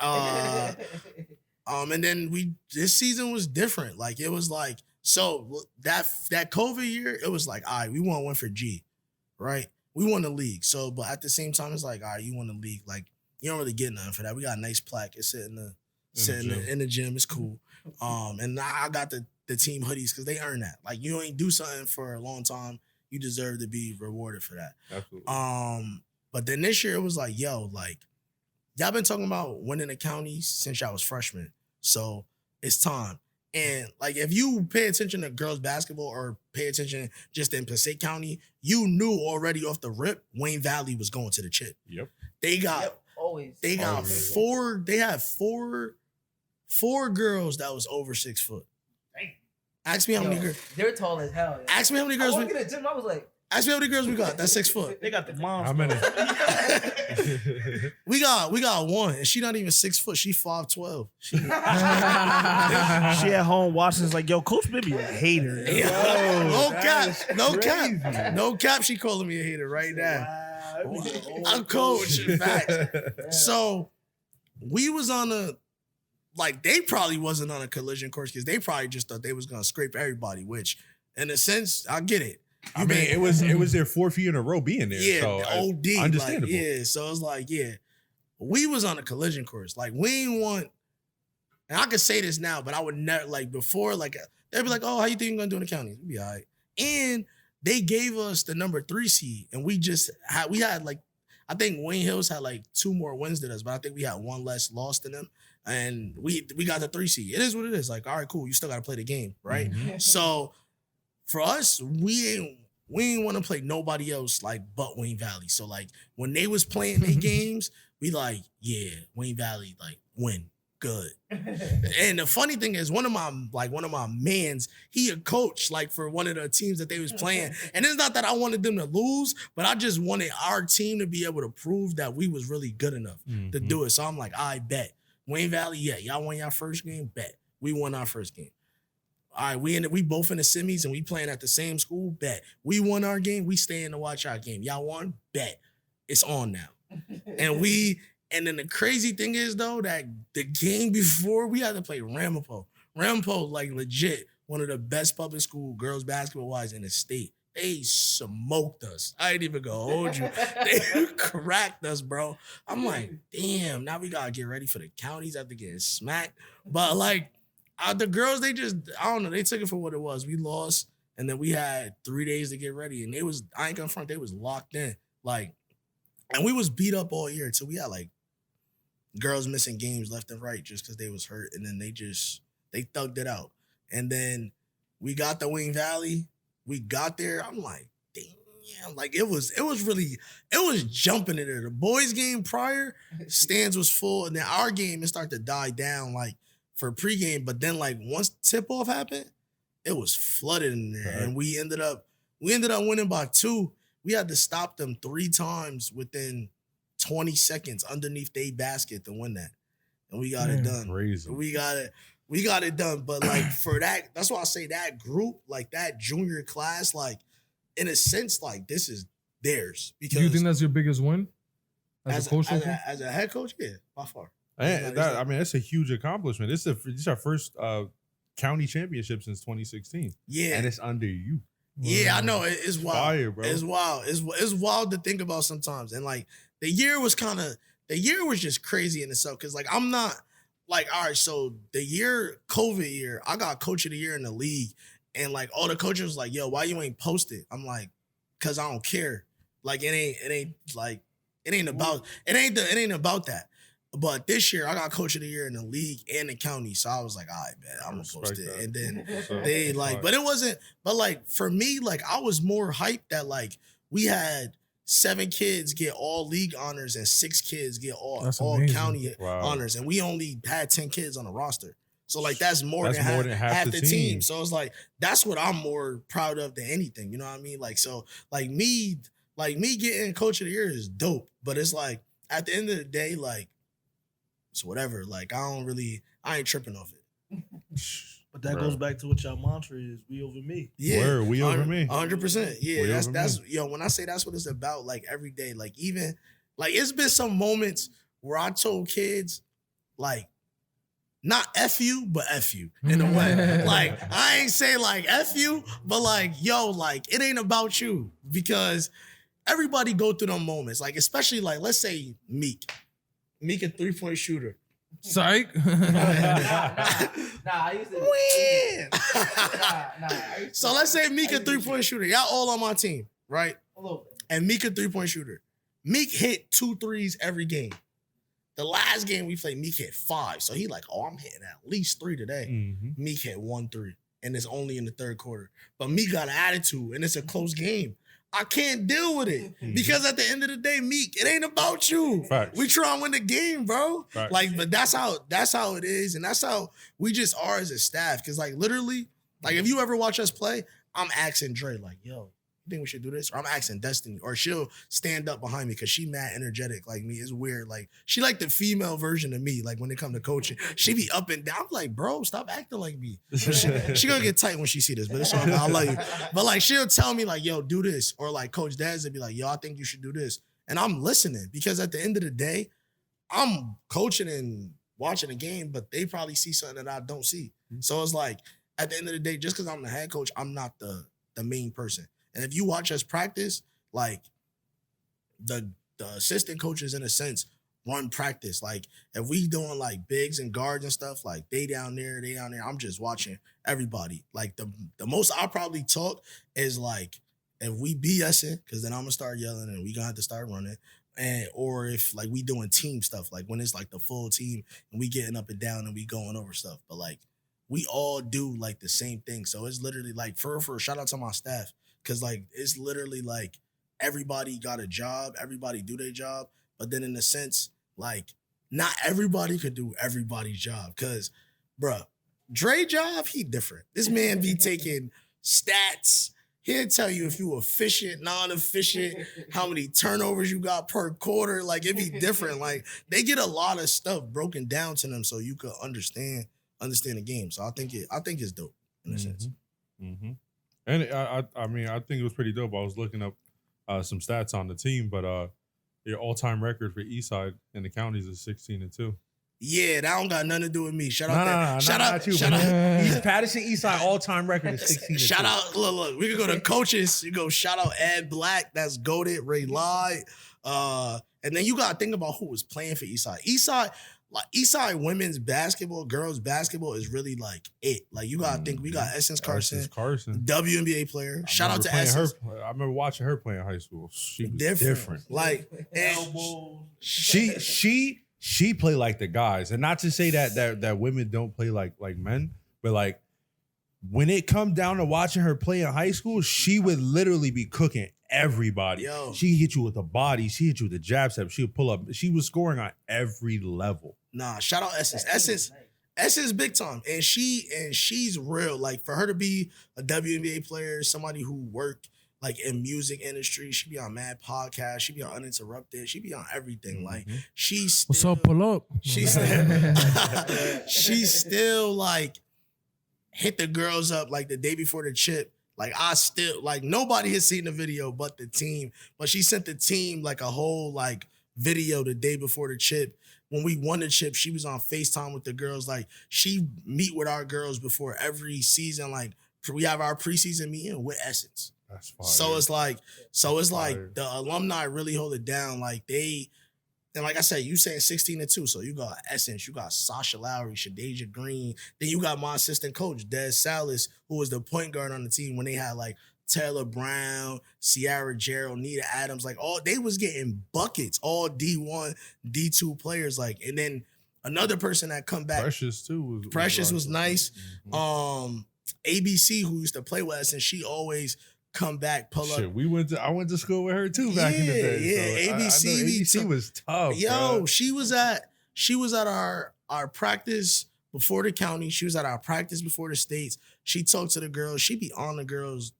And then this season was different. Like it was like, so that COVID year, it was like, all right, we want to win for G, right? We won the league. So, but at the same time, it's like, all right, you won the league. Like you don't really get nothing for that. We got a nice plaque. It's sitting in the gym. It's cool. And I got the team hoodies because they earn that. Like you ain't do something for a long time, you deserve to be rewarded for that. Absolutely. But then this year it was like, yo, like y'all been talking about winning the counties since y'all was freshmen. So it's time. And like if you pay attention to girls basketball or pay attention just in Passaic County, you knew already off the rip Wayne Valley was going to the chip. Yep. They got always. They got Always. They had four girls that was over 6 foot. Ask me how many girls. They're tall as hell. Yo. Ask me how many I girls. walked in the gym, I was like, Ask me how many girls we got. That's 6 foot. They got the moms. How many? We got one, and she not even 6 foot. She 5'12". She at home watching. It's like, yo, Coach Bibby a hater. No cap. She calling me a hater right now. I'm coach. Facts. So we was on they probably wasn't on a collision course because they probably just thought they was gonna scrape everybody. Which, in a sense, I get it. I mean, it was their 4th year in a row being there. Yeah, so OD. understandable. Like, yeah, so it's like, we was on a collision course. Like, we ain't want, and I could say this now, but I would never, like, before, like, they'd be like, oh, how you think you're gonna do in the counties? We'd be all right. And they gave us the number 3 seed, and we had like, I think Wayne Hills had like 2 more wins than us, but I think we had 1 less loss than them. And we got the 3 seed. It is what it is. Like, all right, cool. You still got to play the game, right? Mm-hmm. So for us, we ain't want to play nobody else like but Wayne Valley. So like when they was playing their games, we like, yeah, Wayne Valley, like, win. Good. And the funny thing is, one of my mans, he a coach like for one of the teams that they was playing. And it's not that I wanted them to lose, but I just wanted our team to be able to prove that we was really good enough to do it. So I'm like, I bet. Wayne Valley, yeah, y'all won your first game? Bet. We won our first game. All right, we both in the semis and we playing at the same school? Bet. We won our game, we staying to watch our game. Y'all won? Bet. It's on now. And then the crazy thing is, though, that the game before, we had to play Ramapo. Ramapo, like, legit, one of the best public school girls basketball-wise in the state. They smoked us. I ain't even gonna hold you. They cracked us, bro. I'm like, damn, now we gotta get ready for the counties after getting smacked. But, like, the girls, they just, I don't know, they took it for what it was. We lost, and then we had 3 days to get ready. And I ain't gonna front, they was locked in. Like, and we was beat up all year, so we had, like, girls missing games left and right just because they was hurt. And then they thugged it out. And then we got the Wayne Valley. We got there. I'm like, damn. Like, it was jumping in there. The boys' game prior, stands was full. And then our game, it started to die down, like, for pregame. But then, like, once tip-off happened, it was flooded in there. Right. And we ended up winning by 2. We had to stop them 3 times within 20 seconds underneath their basket to win that. And we got it done. Crazy. We got it done. But like for that's why I say that group, like that junior class, like in a sense, like this is theirs. Because do you think that's your biggest win? As a coach? As a head coach, yeah, by far. I mean, that's a huge accomplishment. This is our first county championship since 2016. Yeah. And it's under you. Yeah, I know. It's wild. Fire, bro. It's wild. It's wild to think about sometimes. And like the year was just crazy in itself. Cause like I'm not like, all right, so the COVID year, I got coach of the year in the league. And like all the coaches was like, yo, why you ain't posted? I'm like, cause I don't care. Like it ain't about that. But this year, I got coach of the year in the league and the county. So I was like, all right, man, I'm going to post it. And then they like, but it wasn't, but like for me, like I was more hyped that like we had 7 kids get all league honors and 6 kids get all county honors. And we only had 10 kids on the roster. So like that's more than half the team. So it's like, that's what I'm more proud of than anything. You know what I mean? Like, so like me getting coach of the year is dope. But it's like, at the end of the day, like, it's whatever. Like, I ain't tripping off it. But that goes back to what y'all mantra is: we over me. Yeah, we over me. 100%. Yeah, that's when I say that's what it's about. Like every day, like even like it's been some moments where I told kids, like, not F you, but F you in a way. Like I ain't say like F you, but like yo, like it ain't about you because everybody go through them moments. Like especially like let's say Meek a 3-point shooter. Psych. I used to win. I used to, So let's say Meek a 3-point shooter. Y'all all on my team, right? a little bit. And Meek a 3-point shooter. Meek hit 2 threes every game. The last game we played, Meek hit 5. So he like, oh, I'm hitting at least 3 today. Mm-hmm. Meek hit 1 3. And it's only in the third quarter. But Meek got an attitude and it's a close game. I can't deal with it because at the end of the day, Meek, it ain't about you. Facts. We try and win the game, bro. Facts. Like, but that's how it is, and that's how we just are as a staff. Because like literally, like if you ever watch us play, I'm asking Dre like, yo, you think we should do this? Or I'm asking Destiny, or she'll stand up behind me because she mad energetic like me. It's weird. Like she like the female version of me. Like when it come to coaching, she be up and down. I'm like, bro, stop acting like me. She gonna get tight when she see this, but it's all good. I love you. But like she'll tell me like, yo, do this, or like Coach Daz will be like, yo, I think you should do this, and I'm listening because at the end of the day, I'm coaching and watching a game, but they probably see something that I don't see. So it's like at the end of the day, just because I'm the head coach, I'm not the main person. And if you watch us practice, like the assistant coaches in a sense run practice. Like if we doing like bigs and guards and stuff, like they down there, I'm just watching everybody. Like the most I'll probably talk is like if we BSing, because then I'm gonna start yelling and we gonna have to start running. And or if like we doing team stuff, like when it's like the full team and we getting up and down and we going over stuff. But like we all do like the same thing. So it's literally like for shout out to my staff. Cause like it's literally like everybody got a job, everybody do their job, but then in a sense, like not everybody could do everybody's job. Cause, bruh, Dre job, he different. This man be taking stats. He'll tell you if you efficient, non-efficient, how many turnovers you got per quarter. Like, it be different. Like, they get a lot of stuff broken down to them so you could understand the game. So I think it's dope in a sense. Mm-hmm. And I mean, I think it was pretty dope. I was looking up some stats on the team, but your all-time record for Eastside in the counties is 16-2. Yeah, that don't got nothing to do with me. Shout No, out not you. Shout out. East Patterson Eastside all-time record is 16-2. Shout out, look, we can go to coaches. You go shout out Ed Black, that's goated, Ray Light. And then you gotta think about who was playing for Eastside. Eastside women's basketball, girls basketball is really like it. Like you gotta think we got Essence Carson, WNBA player. Shout out to Essence. I remember watching her play in high school. She was different. Like she played like the guys, and not to say that women don't play like men, but like when it come down to watching her play in high school, she would literally be cooking everybody. Yo. She hit you with the body, she hit you with the jab step, she would pull up. She was scoring on every level. Nah, shout out Essence. Essence big time, and she's real. Like for her to be a WNBA player, somebody who worked like in music industry, she be on mad podcasts, she be on Uninterrupted, she be on everything. Like she's still, what's up, pull up? She's still like hit the girls up like the day before the chip. Like I still like nobody has seen the video but the team, but she sent the team like a whole like video the day before the chip. When we won the chip, she was on FaceTime with the girls. Like she meet with our girls before every season. Like we have our preseason meeting with Essence. That's fire. So it's like the alumni really hold it down. Like they, and like I said, you saying 16-2. So you got Essence, you got Sasha Lowry, Shadeja Green. Then you got my assistant coach, Des Salas, who was the point guard on the team when they had like Taylor Brown, Ciara Gerald, Nita Adams. Like they was getting buckets, all D1, D2 players. Like, and then another person that come back. Precious too. Precious was nice. ABC, who used to play with us, and she always come back, pull up. I went to school with her too back in the day. Yeah, so ABC was tough. Yo, bro. she was at our practice before the county. She was at our practice before the states. She talked to the girls. She be on the girls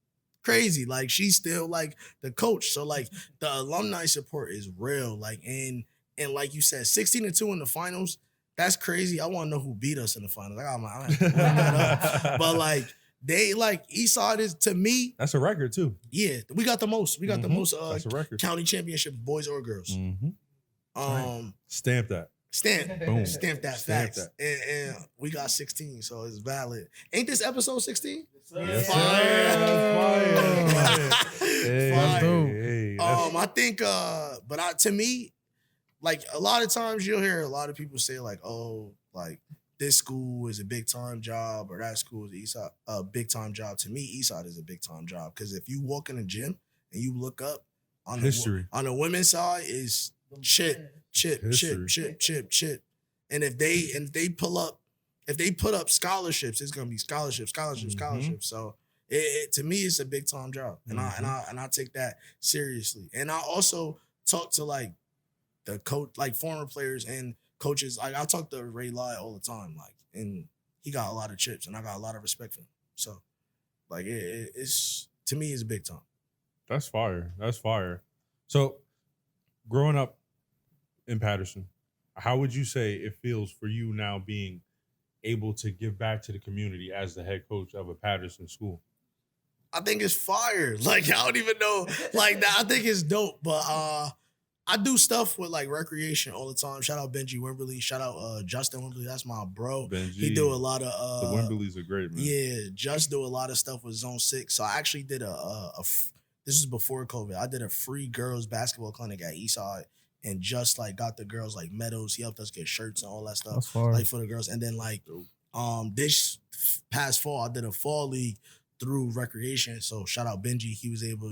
crazy. Like she's still like the coach. So like the alumni support is real. Like and like you said, 16-2 in the finals. That's crazy. I want to know who beat us in the finals. I have to look that up. But like they like Eastside is to me. That's a record too. Yeah, we got the most. We got the most That's a record. county championships, boys or girls. Stamp that. Boom. Stamp that fact. And we got 16, so it's valid. Ain't this episode 16? Yes, Fire. I think to me, like a lot of times you'll hear a lot of people say like, oh, like this school is a big time job or that school is a big time job. To me, Eastside is a big time job because if you walk in a gym and you look up on history on the women's side is chip. And if they put up scholarships, it's gonna be scholarships. So it to me, it's a big time job, and I take that seriously. And I also talk to like the coach, like former players and coaches. Like I talk to Ray Lai all the time, like, and he got a lot of chips, and I got a lot of respect for him. So, like, it's to me, it's big time. That's fire. That's fire. So, growing up in Patterson, how would you say it feels for you now being able to give back to the community as the head coach of a Patterson school? I think it's fire. Like, I don't even know. Like, that. I think it's dope. But I do stuff with, like, recreation all the time. Shout out Benji Wimberly. Shout out Justin Wimberly. That's my bro. Benji. He do a lot of... the Wimberleys are great, man. Yeah, Just do a lot of stuff with Zone 6. So I actually did this is before COVID. I did a free girls basketball clinic at Eastside and just, like, got the girls, like, medals. He helped us get shirts and all that stuff. That's fire. Like, for the girls. And then, like, this past fall, I did a fall league through recreation. So shout out Benji. He was able,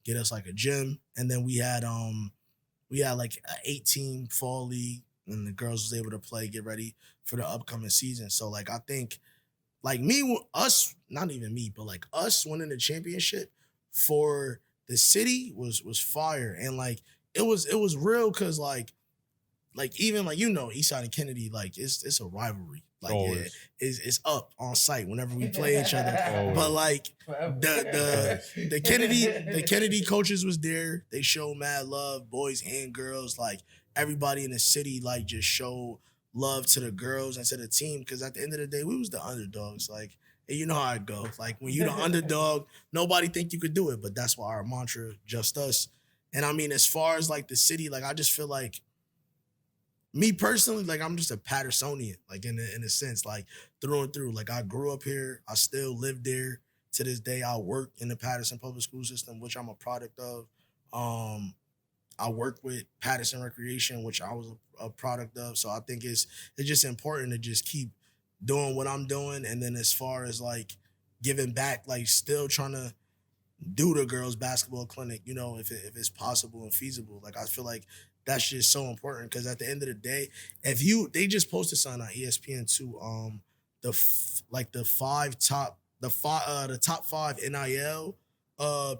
get us, like, a gym. And then we had like an 8-team fall league, and the girls was able to play, get ready for the upcoming season. So, like, I think, like, us, not even me, but, like, us winning the championship for the city was fire. And, like, it was real because, like, like even like Eastside and Kennedy, like it's a rivalry. Like it's up on site whenever we play each other. But like the Kennedy coaches was there. They showed mad love, boys and girls. Like everybody in the city, like just showed love to the girls and to the team. Because at the end of the day, we was the underdogs. Like, and you know how it goes. Like when you the underdog, nobody think you could do it. But that's why our mantra, just us. And I mean, as far as like the city, like I just feel like. Me personally, like I'm just a Pattersonian, like in a sense, like through and through. Like I grew up here, I still live there to this day. I work in the Patterson public school system, which I'm a product of. I work with Patterson Recreation, which I was a product of. So I think it's just important to just keep doing what I'm doing, and then as far as like giving back, like still trying to do the girls basketball clinic, if it's possible and feasible. Like I feel like. That's just so important because at the end of the day, they just posted something on ESPN too. The top 5 NIL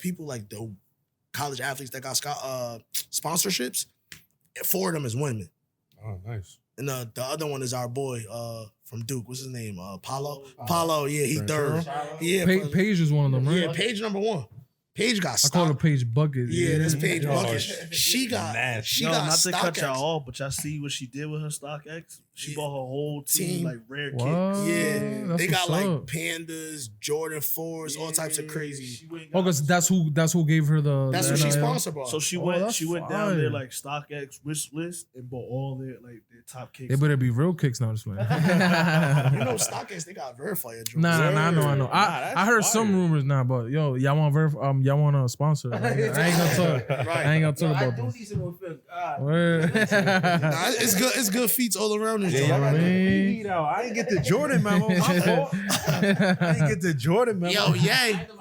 people, like the college athletes that got sponsorships. 4 of them is women. Oh, nice. And the other one is our boy from Duke. What's his name? Paulo. Paulo. Yeah, he third. Yeah, Paige is one of them, right? Yeah, Paige number 1. Paige got stock. I call her Paige Bucket. Yeah, that's Paige Bucket. She got not to cut StockX. y'all off, but y'all see what she did with her StockX? She bought her whole team like rare What? kicks. Yeah, That's they got what's like up. Pandas, Jordan 4s, all types of crazy. Because that's who gave her the. That's the what she NIL. sponsored by. So she Oh, went that's down fire. there like StockX wish list and bought all their top kicks. They better be real kicks now. Just You know, StockX, they got verified. Nah, I know. that's I heard some fire. rumors now, but yo, y'all want to sponsor? I ain't gonna talk. Right. I ain't gonna talk I about do this. need some more film. Word. Nah, it's good. It's good feats all around this Yeah, joint. y'all got man. the heat out. I didn't get the Jordan memo. My fault. I didn't get the Jordan memo. Yo,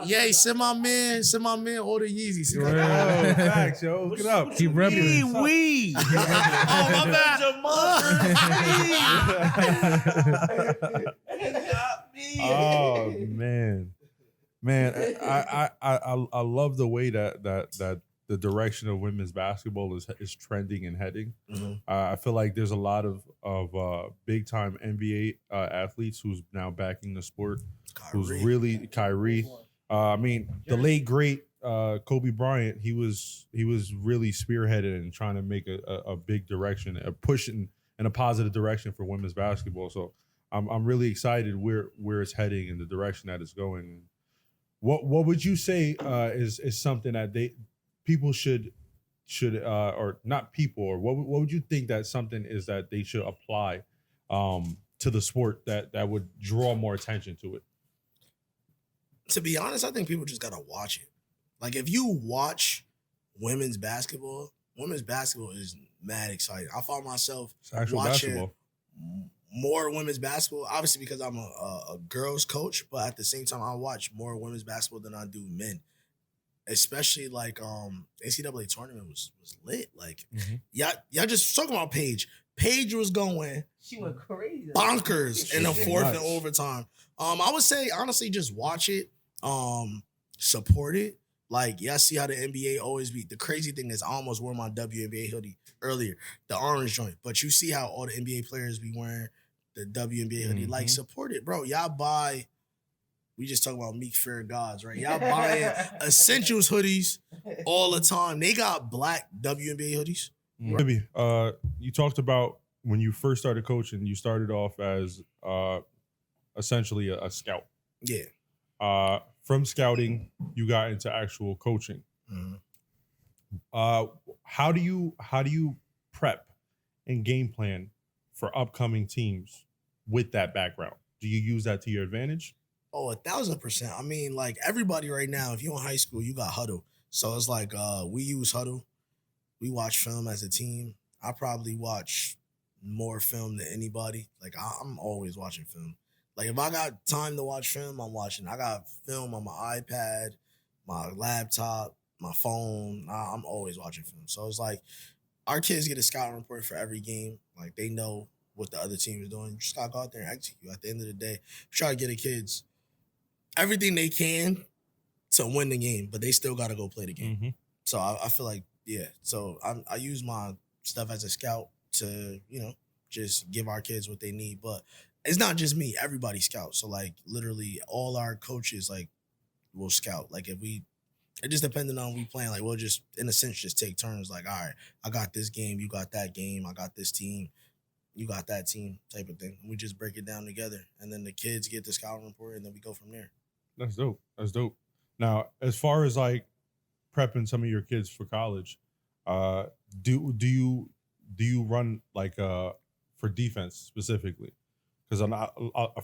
yay, send my man all the Yeezys. Word. Yo, facts, yo. Hook it up. Keep repping. Wee. Oh, my bad. Oh man, I love the way that the direction of women's basketball is trending and heading. Mhm. I feel like there's a lot of big time NBA athletes who's now backing the sport. Who's really Kyrie. I mean, the late great Kobe Bryant. He was really spearheaded and trying to make a big direction, a push in a positive direction for women's basketball. So I'm really excited where it's heading and the direction that it's going. What would you say is something that people should or not people, or what would you think that something is that they should apply to the sport that would draw more attention to it? To be honest, I think people just gotta watch it. Like if you watch women's basketball is mad exciting. I find myself It's actual watching basketball. more women's basketball, obviously because I'm a girls coach, but at the same time, I watch more women's basketball than I do men. Especially like NCAA tournament was lit. Like y'all just talking about Paige. Paige was going She went crazy. bonkers in the fourth and Nuts. overtime. I would say honestly, just watch it, support it. Like y'all see how the NBA always be. The crazy thing is I almost wore my WNBA hoodie earlier, the orange joint. But you see how all the NBA players be wearing the WNBA hoodie. Like support it, bro. Y'all buy. We just talk about Meek Fear Gods, right? Y'all buying Essentials hoodies all the time. They got black WNBA hoodies. Bibby, you talked about when you first started coaching, you started off as essentially a scout. Yeah. From scouting, you got into actual coaching. Mhm. How do you prep and game plan for upcoming teams with that background? Do you use that to your advantage? Oh, 1,000%. I mean, like everybody right now, if you're in high school, you got Huddle. So it's like we use Huddle. We watch film as a team. I probably watch more film than anybody. Like I'm always watching film. Like if I got time to watch film, I'm watching. I got film on my iPad, my laptop, my phone. I'm always watching film. So it's like our kids get a scouting report for every game. Like they know what the other team is doing. You just gotta go out there and execute. At the end of the day, try to get the kids everything they can to win the game, but they still gotta go play the game. So I feel like, yeah. So I use my stuff as a scout to, just give our kids what they need. But it's not just me. Everybody scouts. So like literally all our coaches like will scout. Like it just depending on we playing. Like we'll just in a sense just take turns. Like all right, I got this game, you got that game, I got this team, you got that team type of thing. We just break it down together, and then the kids get the scouting report, and then we go from there. That's dope. That's dope. Now, as far as like prepping some of your kids for college, do you run like for defense specifically? Because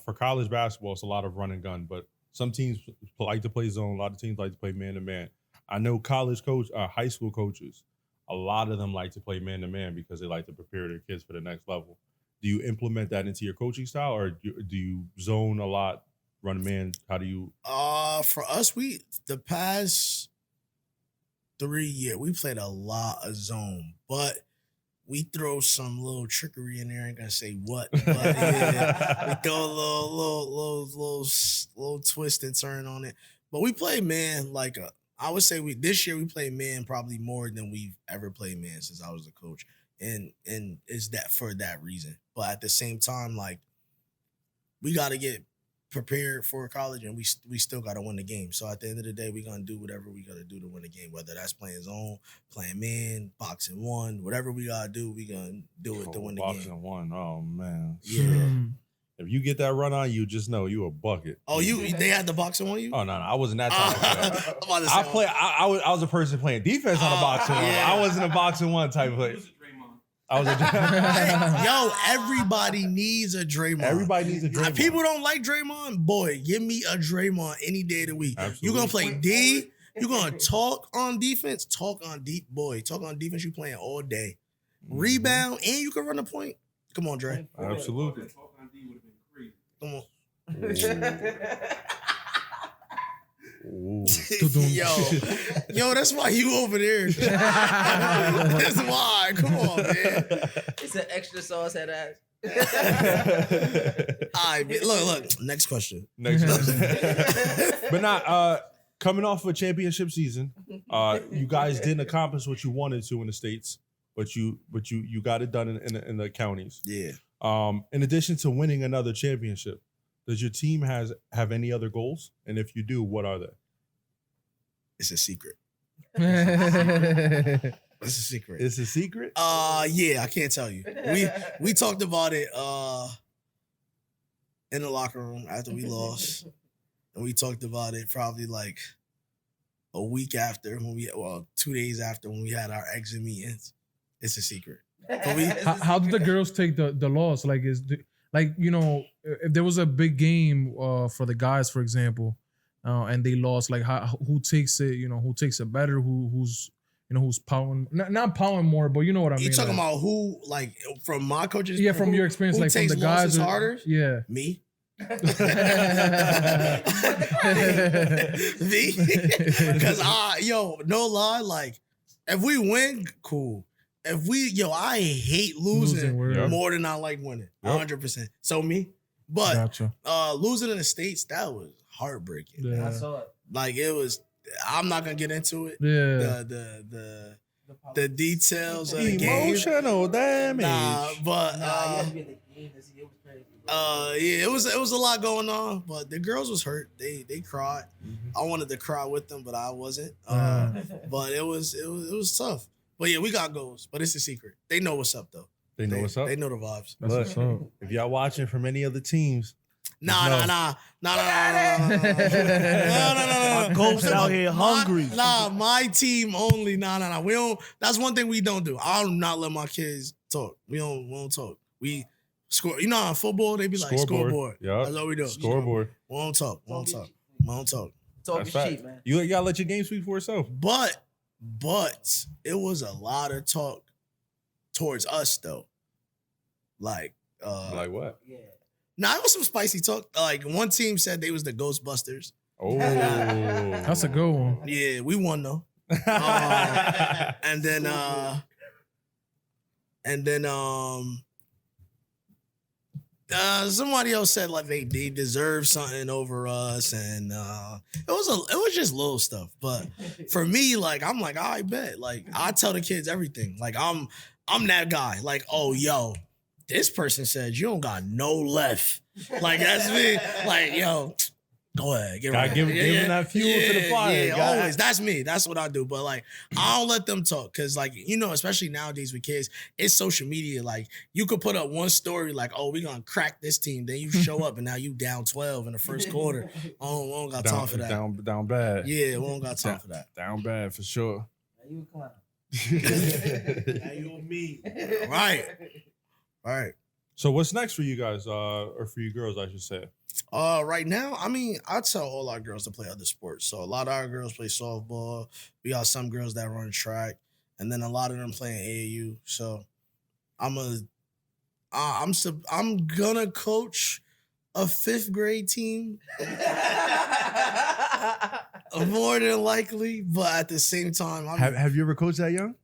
for college basketball, it's a lot of run and gun, but some teams like to play zone. A lot of teams like to play man to man. I know high school coaches, a lot of them like to play man to man because they like to prepare their kids for the next level. Do you implement that into your coaching style, or do you zone a lot, run man? How do you? For us, the past 3 years we played a lot of zone, but we throw some little trickery in there. I ain't gonna say what, but yeah, we throw a little twist and turn on it. But we play man I would say this year we played man probably more than we've ever played man since I was a coach, and it's that for that reason. But at the same time, like we got to get prepared for college, and we still got to win the game. So at the end of the day, we're going to do whatever we got to do to win the game, whether that's playing zone, playing man, boxing one, whatever we got to do, we going to do it to win the game. Boxing one, oh man. Yeah. If you get that run on you, just know you a bucket. Oh, they had the boxing on you? Oh no, I wasn't that type of player. I I was a person playing defense on a boxing one. yeah. I wasn't a boxing one type of player. I was a Yo, everybody needs a Draymond. Everybody needs a Draymond. People don't like Draymond. Boy, give me a Draymond any day of the week. Absolutely. You're going to play D. You're going to talk on defense. Talk on defense. You playing all day. Rebound, and you can run the point. Come on, Dre. Absolutely. Come on. Ooh. Yo, that's why you over there. That's why. Come on, man. It's an extra sauce head ass. All right, look. Next question. Next question. But not coming off of a championship season, you guys didn't accomplish what you wanted to in the States, but you got it done in the counties. Yeah. In addition to winning another championship, does your team have any other goals? And if you do, what are they? It's a secret. That's It's a secret. It's a secret? Yeah, I can't tell you. We talked about it in the locker room after we lost. And we talked about it probably like a week after 2 days after when we had our exit meetings. It's a secret. How did the girls take the loss? Like if there was a big game for the guys, for example, and they lost, like who takes it? Who takes it better? Who's powering? Not powering more, but you know what I mean. You talking about who? Like from my coaches? Yeah, from your experience, who like from takes the guys. harder? Yeah, me. Me, because no lie, like if we win, cool. If I hate losing more than I like winning, 100%. So me, but gotcha. Losing in the States, that was heartbreaking. Yeah. I saw it. Like it was. I'm not gonna get into it. Yeah. The details of the game. Emotional damage. But you had to be at the game to see. It was crazy. yeah, it was a lot going on, but the girls was hurt. They cried. I wanted to cry with them, but I wasn't. But it was tough. But yeah, we got goals, but it's a secret. They know what's up though. They know what's up. They know the vibes. That's Look, what's up. if y'all watching from any other teams, Nah. Our ghosts out here hungry. My team only. Nah. We don't. That's one thing we don't do. I'll not let my kids talk. We don't talk. We score. You know, on football they be like scoreboard. Yeah, that's all we do. Scoreboard. We don't talk. We don't talk. Talk That's is fact. cheap, man. You gotta let your game speak for itself. But it was a lot of talk towards us though. Like what? Yeah. Nah, it was some spicy talk. Like one team said they was the Ghostbusters. Oh, That's a good one. Yeah, we won though. And then somebody else said like they deserve something over us, and it was just little stuff. But for me, like I'm like, I bet. Like I tell the kids everything. Like I'm that guy. Like, oh, yo, this person said you don't got no left. Like, that's me. Like, yo, go ahead. Gotta give him that fuel to the fire. Yeah, always. That's me. That's what I do. But like, I don't let them talk. Cause like, especially nowadays with kids, it's social media. Like, you could put up one story like, oh, we gonna crack this team. Then you show up and now you down 12 in the first quarter. We don't got time for that. Down bad. Yeah, we don't got time for that. Down bad for sure. Now you a clown. Now you and me. Right. So what's next for you guys, or for you girls, I should say? Right now, I mean, I tell all our girls to play other sports. So a lot of our girls play softball. We got some girls that run track, and then a lot of them playing AAU. So I'm gonna coach a 5th grade team more than likely, but at the same time, Have you ever coached that young?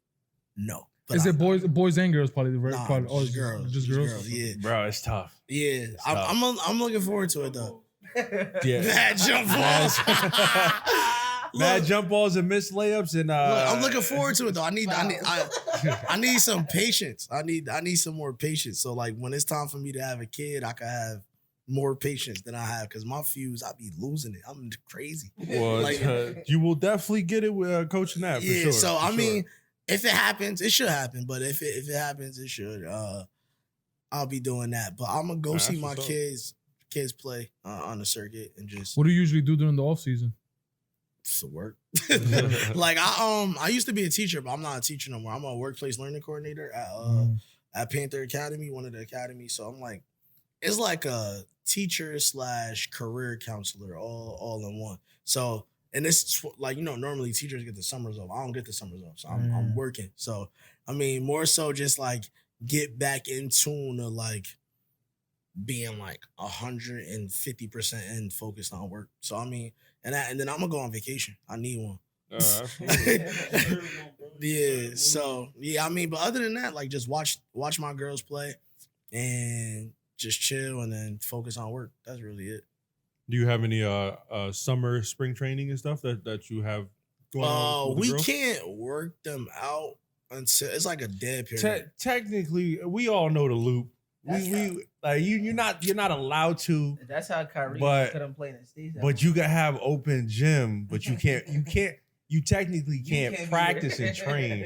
no. Is it boys and girls? Probably, right? Nah, Probably, just girls. Just girls. Yeah, Bro, it's tough. yeah. I'm looking forward to it though. Yeah. Mad jump balls. Mad jump balls and missed layups and Look, I'm looking forward to it though. I need some patience. I need some more patience. So like when it's time for me to have a kid, I can have more patience than I have because my fuse, I be losing it. I'm crazy. Well, Like- you will definitely get it with coaching that for Yeah. sure. So for I sure. mean, if it happens, it should happen. But if it happens, it should. I'll be doing that. But I'm gonna go see That's my what's up. kids play on the circuit and just What do you usually do during the off season? to work. Like I used to be a teacher, but I'm not a teacher no more. I'm a workplace learning coordinator at Panther Academy, one of the academies. So I'm like, it's like a teacher / career counselor all in one. So and it's like, normally teachers get the summers off. I don't get the summers off. So I'm working. So I mean, more so just like get back in tune to like being like 150% and focused on work. So I mean, and then I'm gonna go on vacation. I need one. Yeah. So yeah, I mean, but other than that, like just watch my girls play and just chill and then focus on work. That's really it. Do you have any summer, spring training and stuff that you have going on? With the We girls? can't work them out until it's like a dead period. Technically, we all know the loop. We like you're not allowed to, That's how Kyrie But- couldn't play in the States. but you can have open gym, but you technically can't be practice there. and train,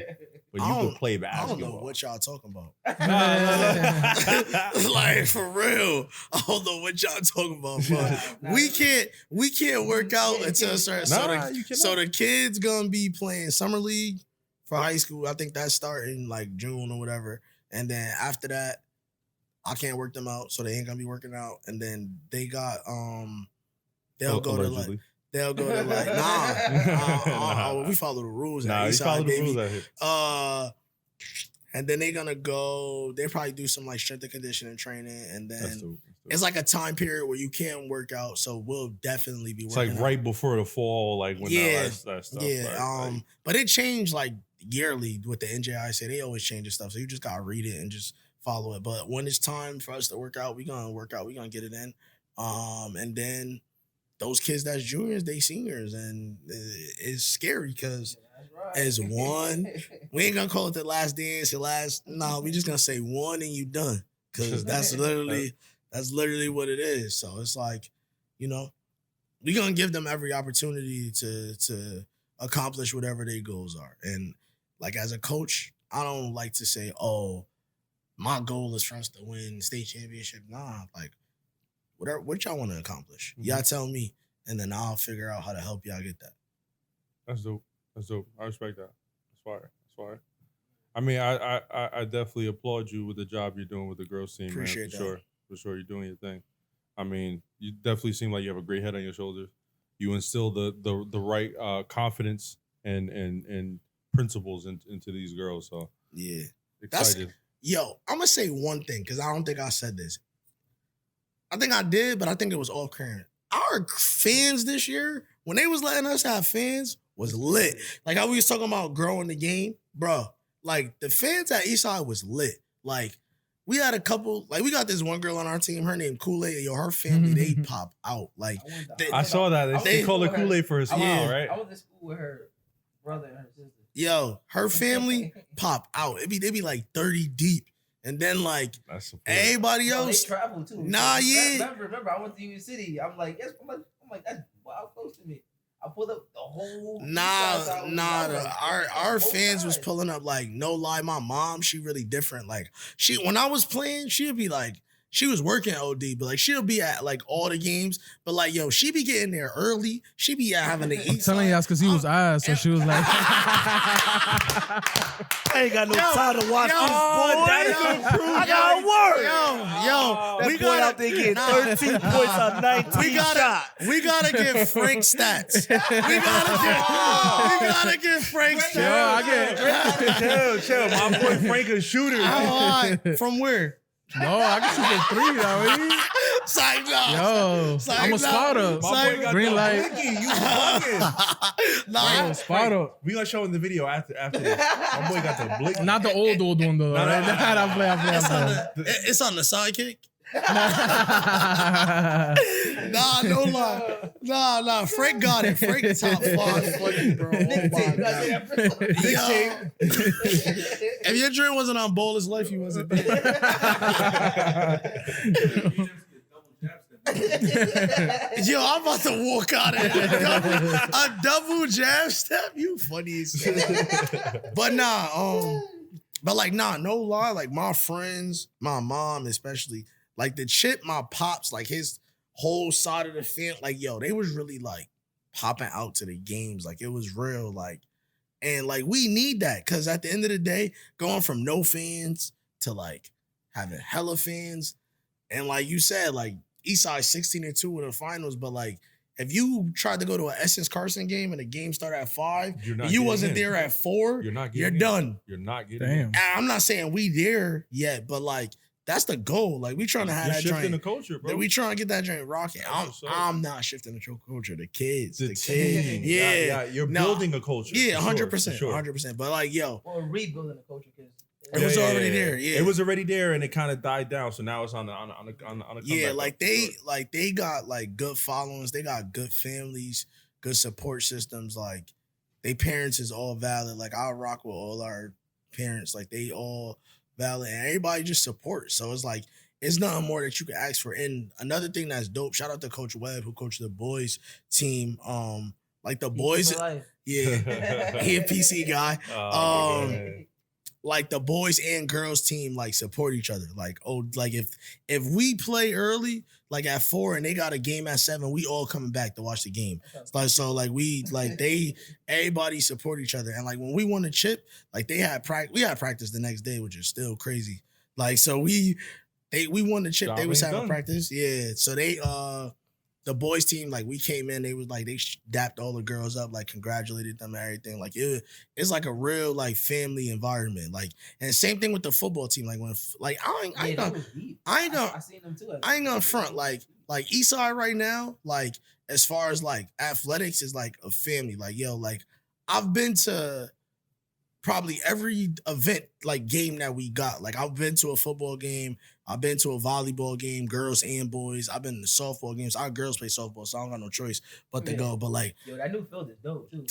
but I you don't- can play I don't basketball. know what y'all talking about. Nah, Like for real, I don't know what y'all talking about. But we can't work out until a certain. you cannot. So the kids gonna be playing summer league for high school. I think that's starting like June or whatever. And then after that, I can't work them out, so they ain't gonna be working out. And then they got they'll go to like we follow the rules. Nah, you Eastside, follow the baby. rules out here. And then they're gonna go. They probably do some like strength and conditioning training, and That's then dope. it's like a time period where you can't work out. So we'll definitely be It's working. like out. right before the fall, like when Yeah, that stuff. Yeah. like- But it changed like yearly with the NJI. Say they always change stuff, so you just gotta read it and just follow it. But when it's time for us to work out, we gonna work out. We gonna get it in. And then those kids that's juniors, they seniors, and it's scary because. As one, we ain't gonna call it the last dance, we just gonna say one and you done. Cause that's literally what it is. So it's like, we gonna give them every opportunity to accomplish whatever their goals are. And like as a coach, I don't like to say, oh, my goal is for us to win state championship. Nah, like what y'all want to accomplish. Y'all tell me, and then I'll figure out how to help y'all get that. That's dope. That's dope. I respect that. That's fire. That's fire. I mean, I definitely applaud you with the job you're doing with the girls team, Appreciate man. For that. sure. For sure. You're doing your thing. I mean, you definitely seem like you have a great head on your shoulders. You instill the right confidence and principles into these girls. So Yeah. excited. Yo, I'm gonna say one thing because I don't think I said this. I think I did, but I think it was off camera. Our fans this year, when they was letting us have fans, was lit. Like how we was talking about growing the game, bro. Like the fans at Eastside was lit. Like we had a couple. Like we got this one girl on our team. Her name Kool-Aid. Yo, her family they pop out. Like I saw that. They call it Kool-Aid for a smile, right? I went to school with her brother and her sister. Yo, her family pop out. They be like 30 deep. And then like That's everybody No, they else. travel too. Nah, yeah. Remember, I went to Union City. I'm like, yes, I'm like, that's wild close to me. I pulled up the whole. Our fans was pulling up like no lie. My mom, she really different. Like when I was playing, she'd be like, she was working OD, but like she'll be at like all the games. But like yo, she be getting there early. She be having to eat. I'm telling you, that's because he was ass, so she was like, I ain't got no time to watch this boy. I gotta work. We Boy got out there getting 13 points on 19 shots. We gotta get Frank stats. We gotta get Frank stats. yo, I get. chill. My boy Frank a shooter. From where? No, I can shoot for 3 now. Side Yo, I'm a spotter. My boy got Green the light. blicky. You bugging. Yo, spot up. We gonna show in the video after this. My boy got the blicky. Not the old one though. No, no, no. I play. It's on the sidekick. Nah, no lie. Nah. Frank got it. Frank top 5 funny, bro. Yo. If your dream wasn't on Bowler's Life, you wasn't there. Yo, I'm about to walk out of here. A double jab step? You funny as hell. But no lie. Like my friends, my mom especially, like the chip, my pops, like his whole side of the family, like yo, they was really like popping out to the games. Like it was real. Like, and like we need that because at the end of the day, going from no fans to like having hella fans, and like you said, like Eastside 16-2 in the finals, but like if you tried to go to an Essence Carson game and the game started at 5, and you wasn't there at 4, you're done. You're not getting Damn. in. And I'm not saying we there yet, but like that's the goal. Like we trying to have You're that shifting joint. the culture, bro. We trying to get that joint rocking. That's what's up. I'm not shifting the culture. The kids. The The team. kids. Yeah. You're No. building a culture. Yeah, for 100%. sure. 100%. But like, yo, Or rebuilding the culture because it was already there. Yeah. It was already there, and it kind of died down. So now it's on the yeah, comeback. they got like good followings. They got good families, good support systems. Like they parents is all valid. Like I rock with all our parents. Like they all valid, and everybody just supports. So it's like it's nothing more that you can ask for. And another thing that's dope. Shout out to Coach Webb who coached the boys team. Like the boys, yeah, he a PC guy. Like the boys and girls team like support each other. Like, oh, like if we play early, like at 4 and they got a game at 7, we all coming back to watch the game. Like so, like everybody support each other. And like when we won the chip, like we had practice the next day, which is still crazy. Like so we won the chip. They was having practice. Yeah. So the boys team, like we came in, they was like, they dapped all the girls up, like congratulated them and everything. Like it's like a real like family environment. Like, and same thing with the football team. Like when, like I seen them too. ain't gonna front. Like Eastside right now, like as far as like athletics is like a family. Like yo, like I've been to probably every event, like game that we got. Like I've been to a football game. I've been to a volleyball game, girls and boys. I've been to softball games. Our girls play softball, so I don't got no choice but to go. But like, yo, that new field is dope too.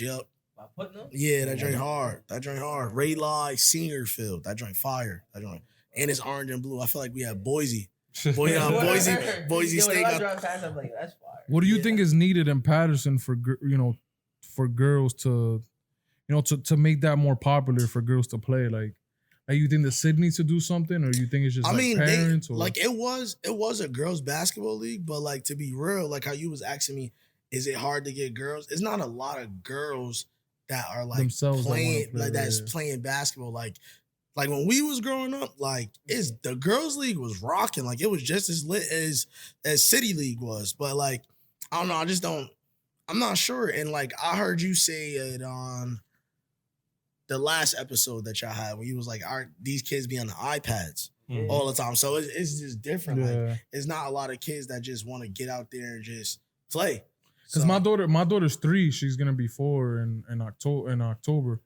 Yep. By Puttin. Yeah, that joint hard. That joint hard. Ray Lai senior field. That joint fire. That joint. And it's orange and blue. I feel like we have Boise. Boise State got. I'm like, that's fire. What do you think is needed in Patterson for girls to, to make that more popular for girls to play? Like you think the city needs to do something, or you think it's just parents? It was a girls basketball league, but like to be real, like how you was asking me, is it hard to get girls? It's not a lot of girls that are like themselves playing playing basketball. Like when we was growing up, like the girls league was rocking. Like it was just as lit as city league was. But like I don't know, I'm not sure. And like I heard you say it on the last episode that y'all had when you was like, these kids be on the iPads all the time. So it's just different. Yeah. Like it's not a lot of kids that just want to get out there and just play. Because my daughter's 3, she's gonna be 4 in October.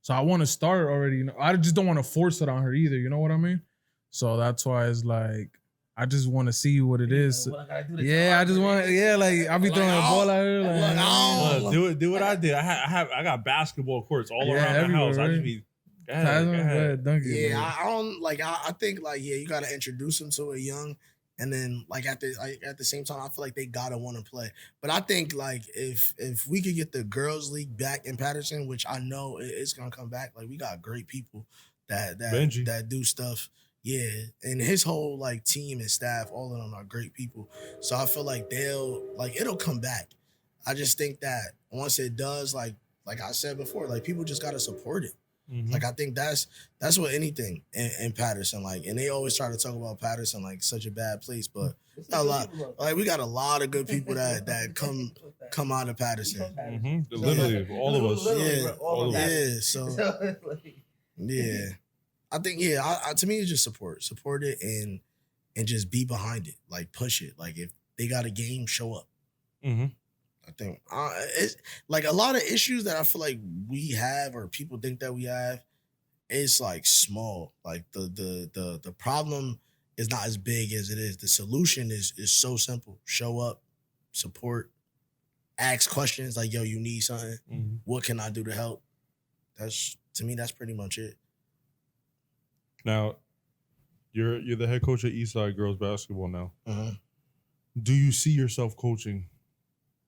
So I want to start already. I just don't want to force it on her either. You know what I mean? So that's why it's like I just want to see what it is. What I gotta do to Yeah, I just want. Yeah, like I be Like, throwing a I ball don't- out here. Like, Do what I did. I got basketball courts all Yeah, around the everywhere, house. I right? just be go Pass ahead, him, go ahead. dunk it, Yeah, like- I don't like. I think like you gotta introduce them to it young, and then like at the same time, I feel like they gotta want to play. But I think like if we could get the girls league back in Patterson, which I know it's gonna come back. Like we got great people that Benji. that do stuff. Yeah, and his whole like team and staff, all of them are great people. So I feel like it'll come back. I just think that once it does, like I said before, like people just gotta support it. Mhm. Like I think that's what anything in Patterson, like, and they always try to talk about Patterson like such a bad place, but a lot, like we got a lot of good people that come out of Patterson. Literally, all of us. Yeah, all of us. yeah. So yeah, I think I to me it's just support it and just be behind it, like push it. Like if they got a game, show up. Mhm. I think it's like a lot of issues that I feel like we have or people think that we have. It's like small. Like the problem is not as big as it is. The solution is so simple. Show up, support, ask questions like, yo, you need something. Mhm. What can I do to help? That's to me, that's pretty much it. Now, you're the head coach of Eastside girls basketball now. Uh-huh. Do you see yourself coaching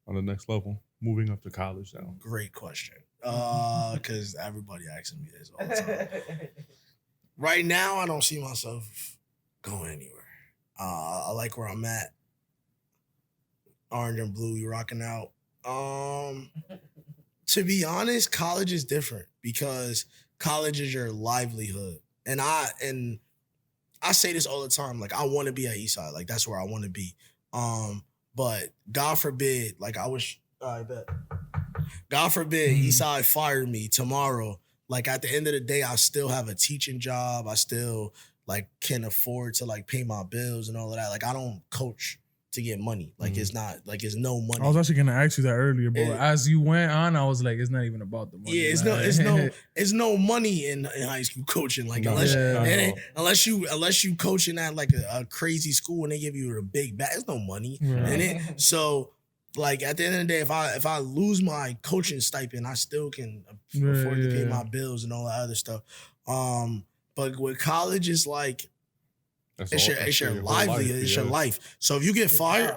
on the next level, moving up to college now? Great question. Because everybody asking me this all the time. Right now, I don't see myself going anywhere. I like where I'm at. Orange and blue, you rocking out. To be honest, college is different because college is your livelihood. And I say this all the time, like I want to be at Eastside. Like that's where I want to be. But God forbid, like I bet. God forbid Eastside fired me tomorrow. Like at the end of the day, I still have a teaching job. I still like can afford to like pay my bills and all of that. Like I don't coach to get money. Like it's not like it's no money. I was actually gonna ask you that earlier, but Yeah. as you went on, I was like, it's not even about the money. Yeah, it's no money in high school coaching. Like No, unless yeah. it ain't- unless you coaching at like a crazy school and they give you a big bag, there's no money Right. in it. So like at the end of the day, if I lose my coaching stipend, I still can afford to pay Yeah. my bills and all that other stuff. But with college, it's like That's it's all- your that's whole livelihood, it's your yeah. life. So if you get fired,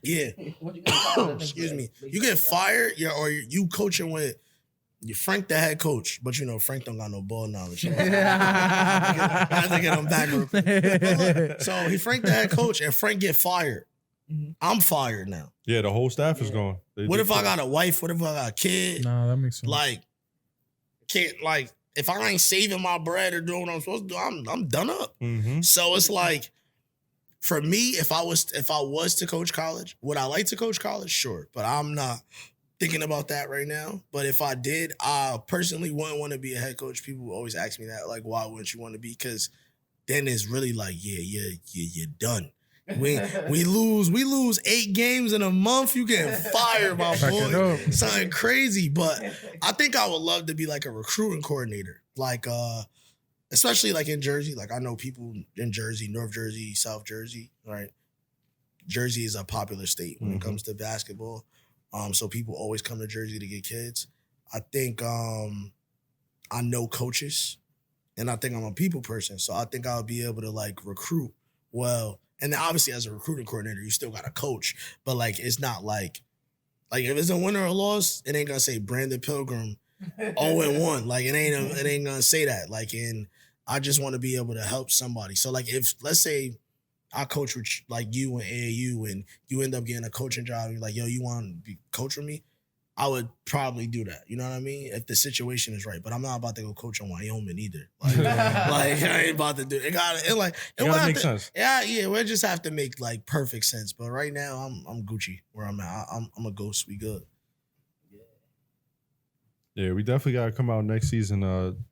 yeah. Excuse Excuse me. You get fired, or you coaching with Frank the head coach, but you know Frank don't got no ball knowledge. I have to get him back real quick. But look, so Frank the head coach, and Frank get fired. I'm fired now. Yeah, the whole staff is gone. What if I got a wife? What if I got a kid? Nah, that makes sense. Like, can't like if I ain't saving my bread or doing what I'm supposed to do, I'm done up. Mm-hmm. So it's like, for me, if I was to coach college, would I like to coach college? Sure, but I'm not thinking about that right now. But if I did, I personally wouldn't want to be a head coach. People always ask me that, like, why wouldn't you want to be? Because then it's really like, you're done. We lose 8 games in a month. You getting fired, my Back it boy. up. Something crazy. But I think I would love to be like a recruiting coordinator, like especially like in Jersey. Like I know people in Jersey, North Jersey, South Jersey, right? Jersey is a popular state when it comes to basketball. So people always come to Jersey to get kids. I think I know coaches, and I think I'm a people person. So I think I'll be able to like recruit well. And then obviously as a recruiting coordinator, you still got to coach. But like it's not like if it's a win or a loss, it ain't gonna say Brandon Pilgrim 0-1. Like it ain't gonna say that. Like, and I just want to be able to help somebody. So like if let's say I coach with like you and AAU and you end up getting a coaching job and you're like, yo, you want to be coach with me? I would probably do that. You know what I mean? If the situation is right. But I'm not about to go coach on Wyoming either. Like, like I ain't about to do it. It gotta make sense. Yeah, we just have to make like perfect sense. But right now I'm Gucci where I'm at. I'm a ghost. We good. Yeah, we definitely gotta come out next season.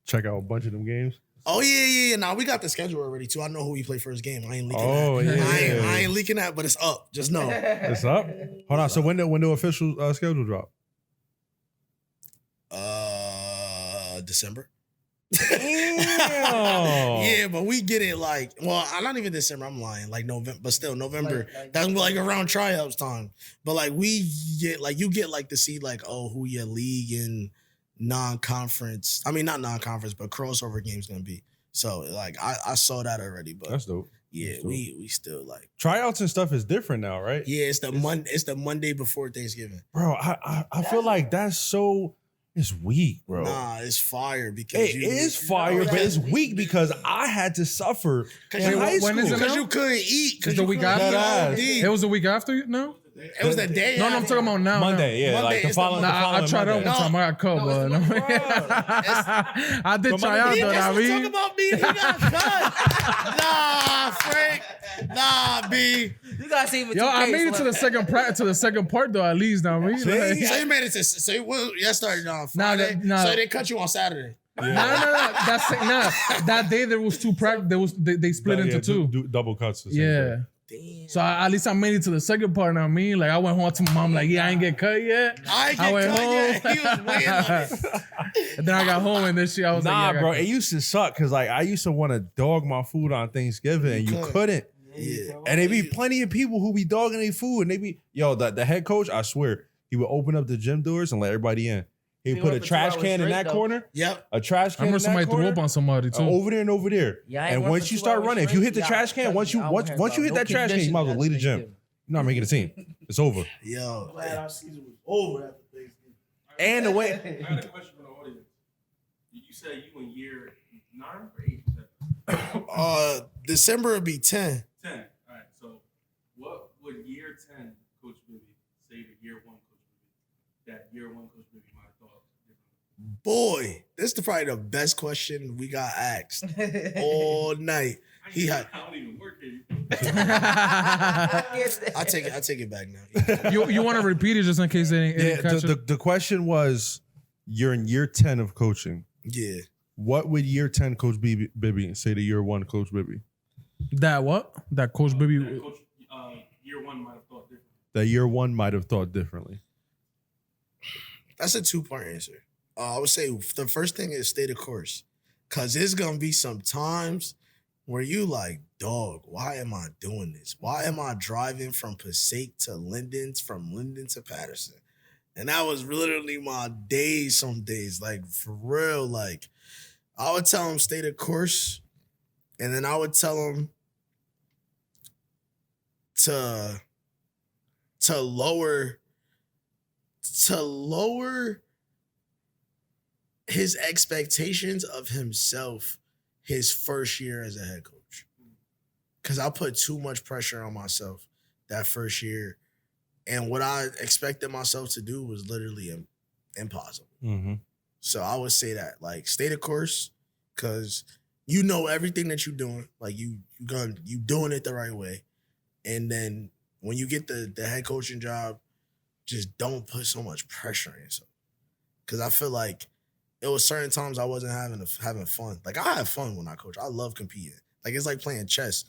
Check out a bunch of them games. Oh yeah. Now we got the schedule already too. I know who we play first game. I ain't leaking Oh, that. yeah. I ain't leaking that, but it's up. Just know. It's up. Hold on. So when the official schedule drop? December. Damn. Yeah, but we get it like, well, I'm not even December. I'm lying. Like November, but still November. That's like around tryouts time. But like we get like you get like to see like who your league and non-conference. I mean not non-conference, but crossover game's gonna be. So like I saw that already. But That's dope. yeah, That's dope. we still like Tryouts and stuff is different now, right? yeah. It's the Monday before Thanksgiving. Bro, I feel like that's so. It's weak, bro. Nah, it's fire because It is fire, but it's weak because I had to suffer in you- high when is school. it Because now? you couldn't eat. Because The week after? That It was the week after? No? It was the day. No, I'm after. talking about now. Monday, yeah, Monday, like the it's the following. Nah, I following tried out Monday. one time. I got cut, No, but it's the I did Come try on, out He though. just I was mean, talking about me. He got cut. Nah, Frank. Nah, B. You gotta see him in yo, I 2K, made it to the second part though. At least now, I mean, See? like, So you made it to. So you started on Friday. Nah. So they cut you on Saturday. no. That day there was two practice. They split into two. Double cuts. The same Yeah. day. Damn. So at least I made it to the second part. Now, I mean, like I went home to my mom, like, yeah, I ain't get cut yet. I ain't get went cut home. yet. He was waiting on it. And then I got home and then I was like, Nah, yeah, I got bro, cut. it used to suck because like I used to want to dog my food on Thanksgiving and you couldn't. Yeah. And there be plenty of people who be dogging their food and they be the head coach, I swear, he would open up the gym doors and let everybody in. He He put a went for 2 trash hours can in straight, that though. corner, Yep. a trash I can in remember that somebody corner, threw up on somebody too. over there and over there. Yeah, I ain't And run once for you 2 start hours running, if you hit the straight, trash can, yeah, once you hit that trash can, you might as well leave the gym. You're not making the team. It's over. Yo. Glad our season was over after Thanksgiving. And the way I got a question for the audience. You said you in year 9 or 8? You said December would be 10. 10. All right. So, what would year 10 Coach Bibby say to year 1 Coach Bibby? That year 1 Coach Bibby might have thought differently. Boy, this is probably the best question we got asked all night. He had. I don't even work here. I take it back now. you want to repeat it just in case they yeah, didn't catch it? the question was, you're in year 10 of coaching. Yeah. What would year 10 Coach Bibby say to year 1 Coach Bibby? That what? That Coach Bibby. That Coach, year 1 might have thought differently. That year 1 might have thought differently. That's a 2-part answer. I would say the first thing is stay the course. Because there's going to be some times where you like, dog, why am I doing this? Why am I driving from Passaic to Linden, from Linden to Patterson? And that was literally my days some days. Like, for real, like, I would tell him stay the course. And then I would tell him to lower his expectations of himself his first year as a head coach. Because I put too much pressure on myself that first year. And what I expected myself to do was literally impossible. Mm-hmm. So I would say that, like, stay the course, because you know everything that you're doing. Like, you doing it the right way. And then when you get the head coaching job, just don't put so much pressure on yourself. Because I feel like it was certain times I wasn't having fun. Like, I have fun when I coach. I love competing. Like, it's like playing chess.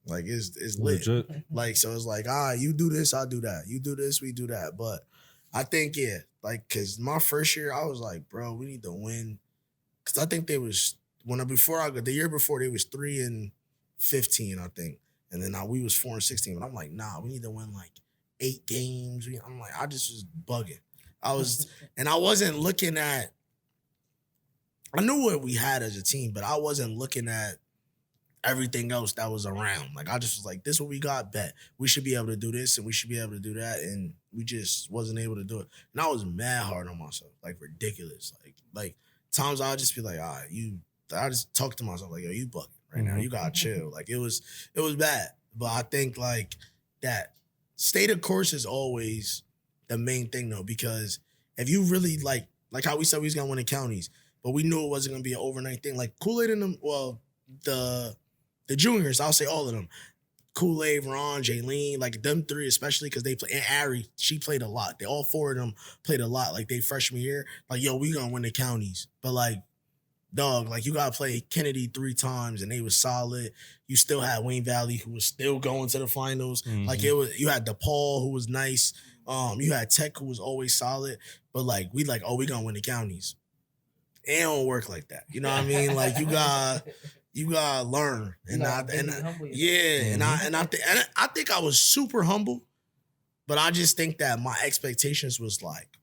Like, it's lit. Legit. Like, so it's like, you do this, I'll do that. You do this, we do that. But I think, yeah, like, because my first year, I was like, bro, we need to win. Because I think the year before, they was 3-15, I think. And then we was 4-16. But I'm like, nah, we need to win like 8 games. I'm like, I just was bugging. And I wasn't looking at, I knew what we had as a team, but I wasn't looking at everything else that was around. Like, I just was like, this is what we got, bet. We should be able to do this and we should be able to do that. And we just wasn't able to do it. And I was mad hard on myself, like ridiculous. Like times I'll just be like, I just talk to myself like, yo, you bugging right now. You gotta chill. Like, it was bad. But I think like that stay the course is always the main thing though, because if you really like how we said we was gonna win the counties, but we knew it wasn't gonna be an overnight thing. Like Kool-Aid and them, well, the juniors, I'll say all of them. Kool-Aid, Ron, Jaylene, like them 3 especially, because they play, and Ari, she played a lot. They all 4 of them played a lot. Like, they freshman year, like, yo, we gonna win the counties. But like, dog, like, you gotta play Kennedy 3 times and they was solid. You still had Wayne Valley, who was still going to the finals. Mm-hmm. Like, you had DePaul, who was nice. You had Tech, who was always solid. But like, we gonna win the counties. it don't work like that. You know what I mean? Like you gotta learn, and I think I was super humble, but I just think that my expectations was like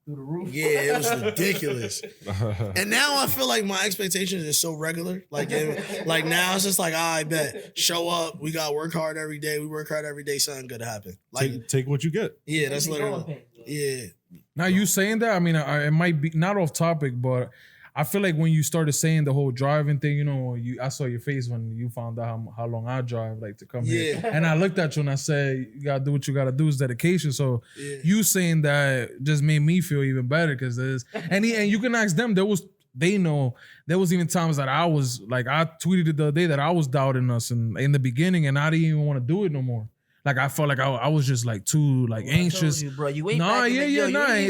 Through the roof. Yeah, it was ridiculous. And now I feel like my expectations are so regular. Like now it's just like, I bet. Show up. We got to work hard every day. We work hard every day. Something good happen. Like take what you get. Yeah, that's literally. Yeah. Now you saying that, I mean, it might be not off topic, but I feel like when you started saying the whole driving thing, you know, I saw your face when you found out how long I drive, like to come here. And I looked at you and I said, you gotta do what you gotta do. It's dedication. So you saying that just made me feel even better because there's and you can ask them. They know there was even times that I was like, I tweeted it the other day that I was doubting us in the beginning and I didn't even want to do it no more. Like I felt like I was just like too like anxious. You, bro, you ain't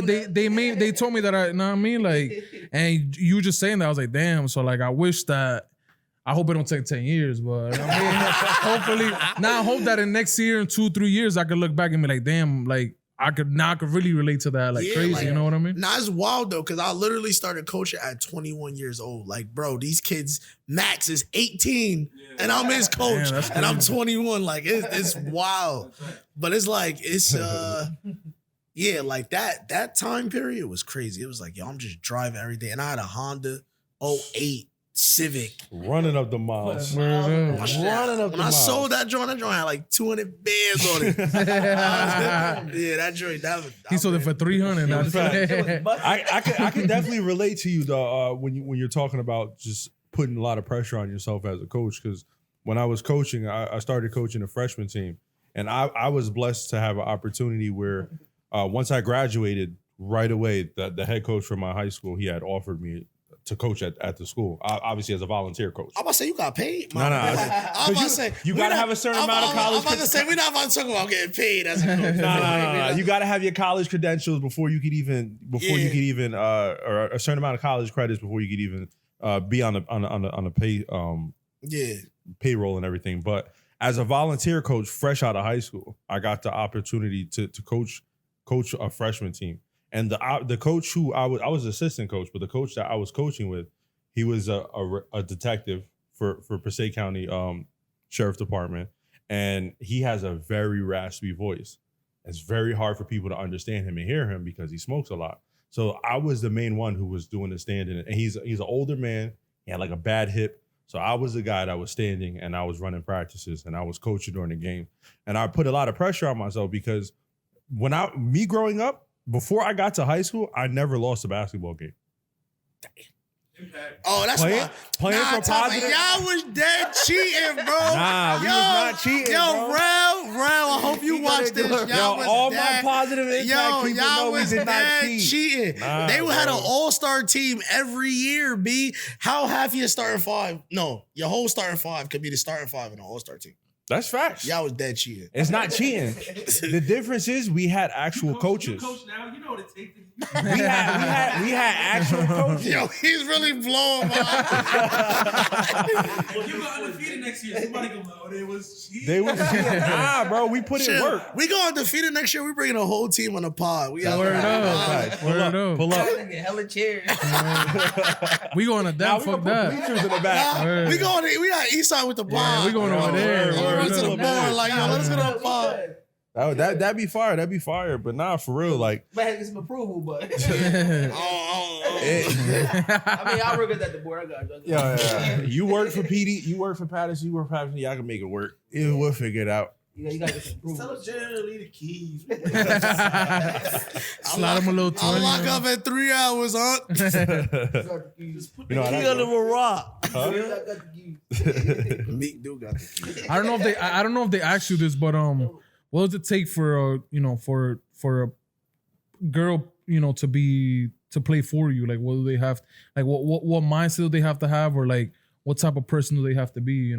They told me that I know what I mean? Like, and you just saying that, I was like, damn. So like I wish that I hope it don't take 10 years, but I mean, hopefully now I hope that in next year in 2-3 years I could look back and be like, damn, like I could really relate to that like crazy, like, you know what I mean? Nah, it's wild though, because I literally started coaching at 21 years old. Like, bro, these kids, Max is 18 and I'm his coach and I'm 21. Like, it's wild. But it's like, yeah, like that time period was crazy. It was like, yo, I'm just driving every day. And I had a Honda 08 Civic. Running up the miles. When I sold that joint had like 200 bands on it. Yeah, that joint. He sold it for 300. I can definitely relate to you though when you're talking about just putting a lot of pressure on yourself as a coach. Because when I was coaching, I started coaching a freshman team, and I was blessed to have an opportunity where once I graduated, right away the head coach from my high school, he had offered me to coach at the school, obviously as a volunteer coach. I'm about to say you got paid. No. I'm about to say you got to have a certain amount of college. I'm about to say we're not about to talk about getting paid as a coach. No. You got to have your college credentials before you could even or a certain amount of college credits before you could even be on the pay payroll and everything. But as a volunteer coach, fresh out of high school, I got the opportunity to coach a freshman team. And the coach who I was assistant coach, but the coach that I was coaching with, he was a detective for Passaic County Sheriff Department, and he has a very raspy voice. It's very hard for people to understand him and hear him because he smokes a lot. So I was the main one who was doing the standing, and he's an older man. He had like a bad hip, so I was the guy that was standing and I was running practices and I was coaching during the game, and I put a lot of pressure on myself because me growing up. Before I got to high school, I never lost a basketball game. Oh, that's playing for positive. Y'all was dead cheating, bro. Nah, we was not cheating, bro. Real, I hope you watch this. Y'all was all dead. my positive impact people know we did not cheat. Cheating. Nah, they had an bro. all-star team every year, B. How half your starting five? No, your whole starting five could be the starting five in an all-star team. That's facts. Y'all was dead cheating. It's not cheating. The difference is we had actual coaches. You coach now, you know what it takes. We had actual coaches. Yo, he's really blowing my If you go undefeated next year, somebody go, oh, they was cheating. They was cheating. Nah, bro, we put in work. We go undefeated next year. We bringing a whole team on the pod. We Word up. Pull up. Hella chairs. We going to that. Fuck that. Bleachers in the back. We got Eastside with the pod. Yeah, we going over there. We're to the board, like, yo, let's get on the pod. That'd be fire. That'd be fire. But nah, for real, like. Might have to get some approval, but. I mean, I'll work at the board. I got you. Yeah. You work for PD. You work for Patterson. You work for Patterson. Y'all can make it work. We'll figure it out. You gotta get some approval. Tell generally the keys. Slide him a little 20. I'll lock up at 3 hours, huh? Just put You know the how key that under go. a rock. Meek do got the key. I don't know if they asked you this, but what does it take for a girl, to play for you? Like, what do they have? Like, what mindset do they have to have, or like, what type of person do they have to be,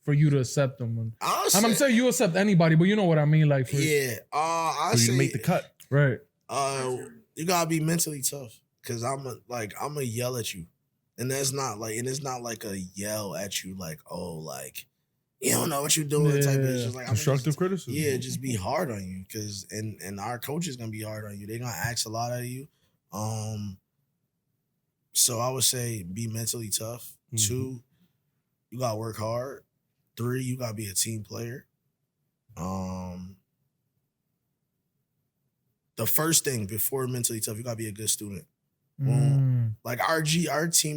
for you to accept them? And I'm saying you accept anybody, but you know what I mean, like, I So say you make the cut. right? You gotta be mentally tough, cause I'm a yell at you, and it's not like a yell at you like, oh, like, you don't know what you're doing type of. It's just like Constructive criticism. Yeah, just be hard on you, cause and our coach is gonna be hard on you. They're gonna ask a lot of you. So I would say be mentally tough. 2, you gotta work hard. 3, you gotta be a team player. The first thing before mentally tough, you gotta be a good student. Like our team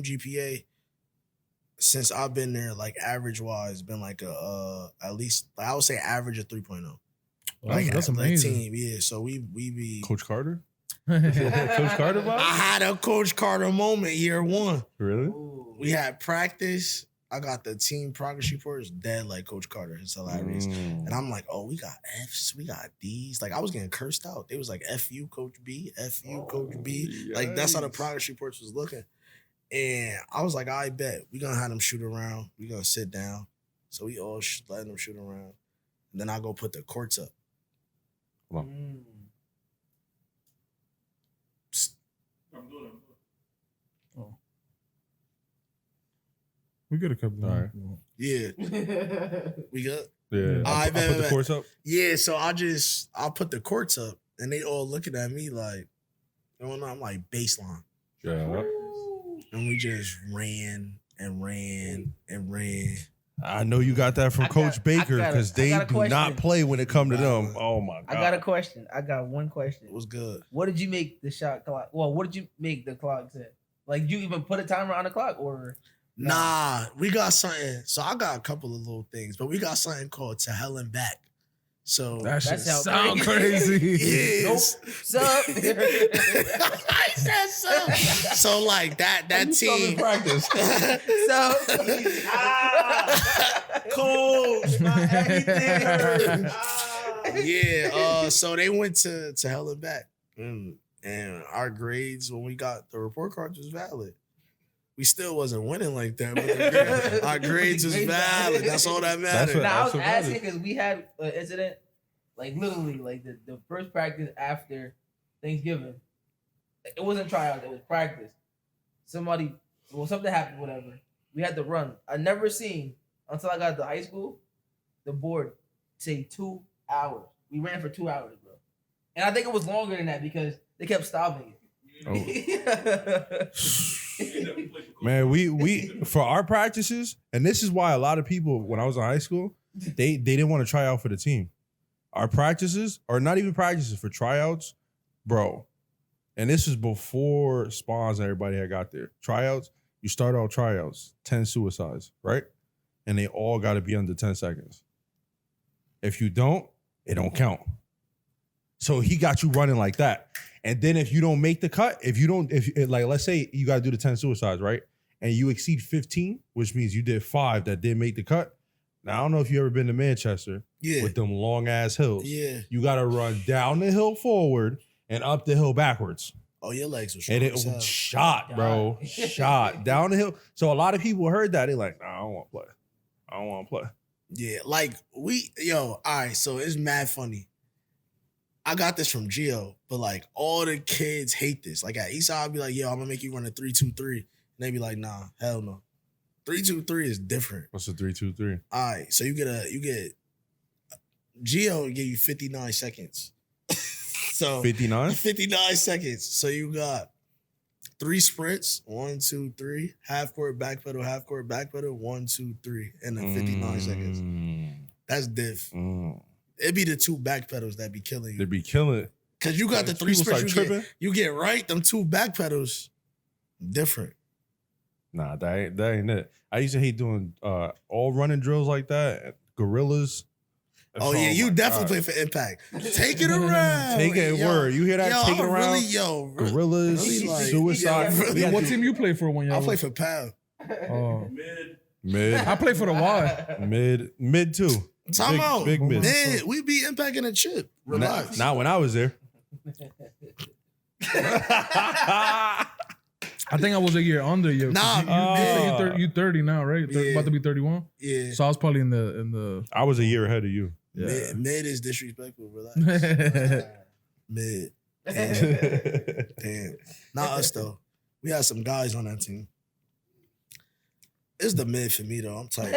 GPA, since I've been there, like average wise, been like at least I would say average of 3.0. Like that's the amazing. team, yeah. So we be Coach Carter? Coach Carter vibe? I had a Coach Carter moment year 1. Really? Ooh. We had practice. I got the team progress reports dead like Coach Carter. It's hilarious. And I'm like, oh, we got Fs, we got Ds. Like I was getting cursed out. They was like, F you, Coach B, F you, Coach B. Like that's how the progress reports was looking. And I was like, I bet we gonna have them shoot around. We gonna sit down. So we all letting them shoot around. And then I go put the courts up. I'm doing it. We could have kept going. All right. Yeah. We good? Yeah. I bet, put the bet. course up. Yeah, so I'll put the courts up and they all looking at me like, you know, I'm like baseline. Yeah. And we just ran and ran and ran. I know you got that from Coach Baker because they I got a do question. not play when it come to them. Oh my I God. got a question. I got one question. It was good. What did you make the shot clock? Well, what did you make the clock set? Like, did you even put a timer on the clock or? Nah, we got something. So I got a couple of little things, but we got something called To Hell and Back. So That shit sound sound crazy. crazy. yeah. Sup? I said so. So like that team. practice. So, Coach, my everything hurt. Yeah, so they went to Hell and Back. And our grades when we got the report cards was valid. We still wasn't winning like that, but our grades was valid. That's all that mattered. what- now I was what asking matters. because we had an incident, like literally, like the first practice after Thanksgiving. It wasn't tryouts, it was practice. Something happened, whatever. We had to run. I never seen until I got to high school, the board say 2 hours. We ran for 2 hours, bro. And I think it was longer than that because they kept stopping it. Man, we for our practices, and this is why a lot of people, when I was in high school, they didn't want to try out for the team. Our practices, or not even practices, for tryouts, bro. And this was before spawns and everybody had got there. Tryouts, you start out tryouts, 10 suicides, right? And they all got to be under 10 seconds. If you don't, it don't count. So he got you running like that. And then if you don't make the cut, like let's say you got to do the 10 suicides, right? And you exceed 15, which means you did 5 that didn't make the cut. Now, I don't know if you ever been to Manchester with them long ass hills. Yeah. You got to run down the hill forward and up the hill backwards. Oh, your legs were strong. And it as hell. was shot, bro. Shot down the hill. So a lot of people heard that. They're like, nah, I don't want to play. I don't want to play. Yeah, like all right, so it's mad funny. I got this from Gio, but like all the kids hate this. Like at Eastside, I'll be like, yo, I'm gonna make you run a 3-2-3. And they be like, nah, hell no. 3-2-3 is different. What's a 3-2-3? All right, so you get Gio will give you 59 seconds. So 59? 59 seconds. So you got 3 sprints, 1, 2, 3, half court, back pedal, 1, 2, 3, and then 59 seconds. That's diff. It'd be the 2 back pedals that be killing you. They'd be killing it. Cause you got the 3 People sprints, start tripping. you get right, them 2 back pedals, different. Nah, that ain't it. I used to hate doing all running drills like that. Gorillas. Oh yeah, you definitely play for Impact. Take it around. Take it Yo, word. You hear that? Yo, Take it I'm around. really, Gorillas, really like- suicide. yeah, really. Yeah, what team you play for when I y'all? play for PAL. Oh, Mid. I play for the Y. Mid too. Time out. Big mid. Man, we beat Impact in a chip. Relax. Not when I was there. I think I was a year under you. 'cause Nah, you 30 now, right? Yeah. About to be 31. Yeah. So I was probably in the. I was a year ahead of you. Yeah. Mid is disrespectful. Relax. Mid. Damn. Not us though. We had some guys on that team. It's the mid for me though. I'm tight.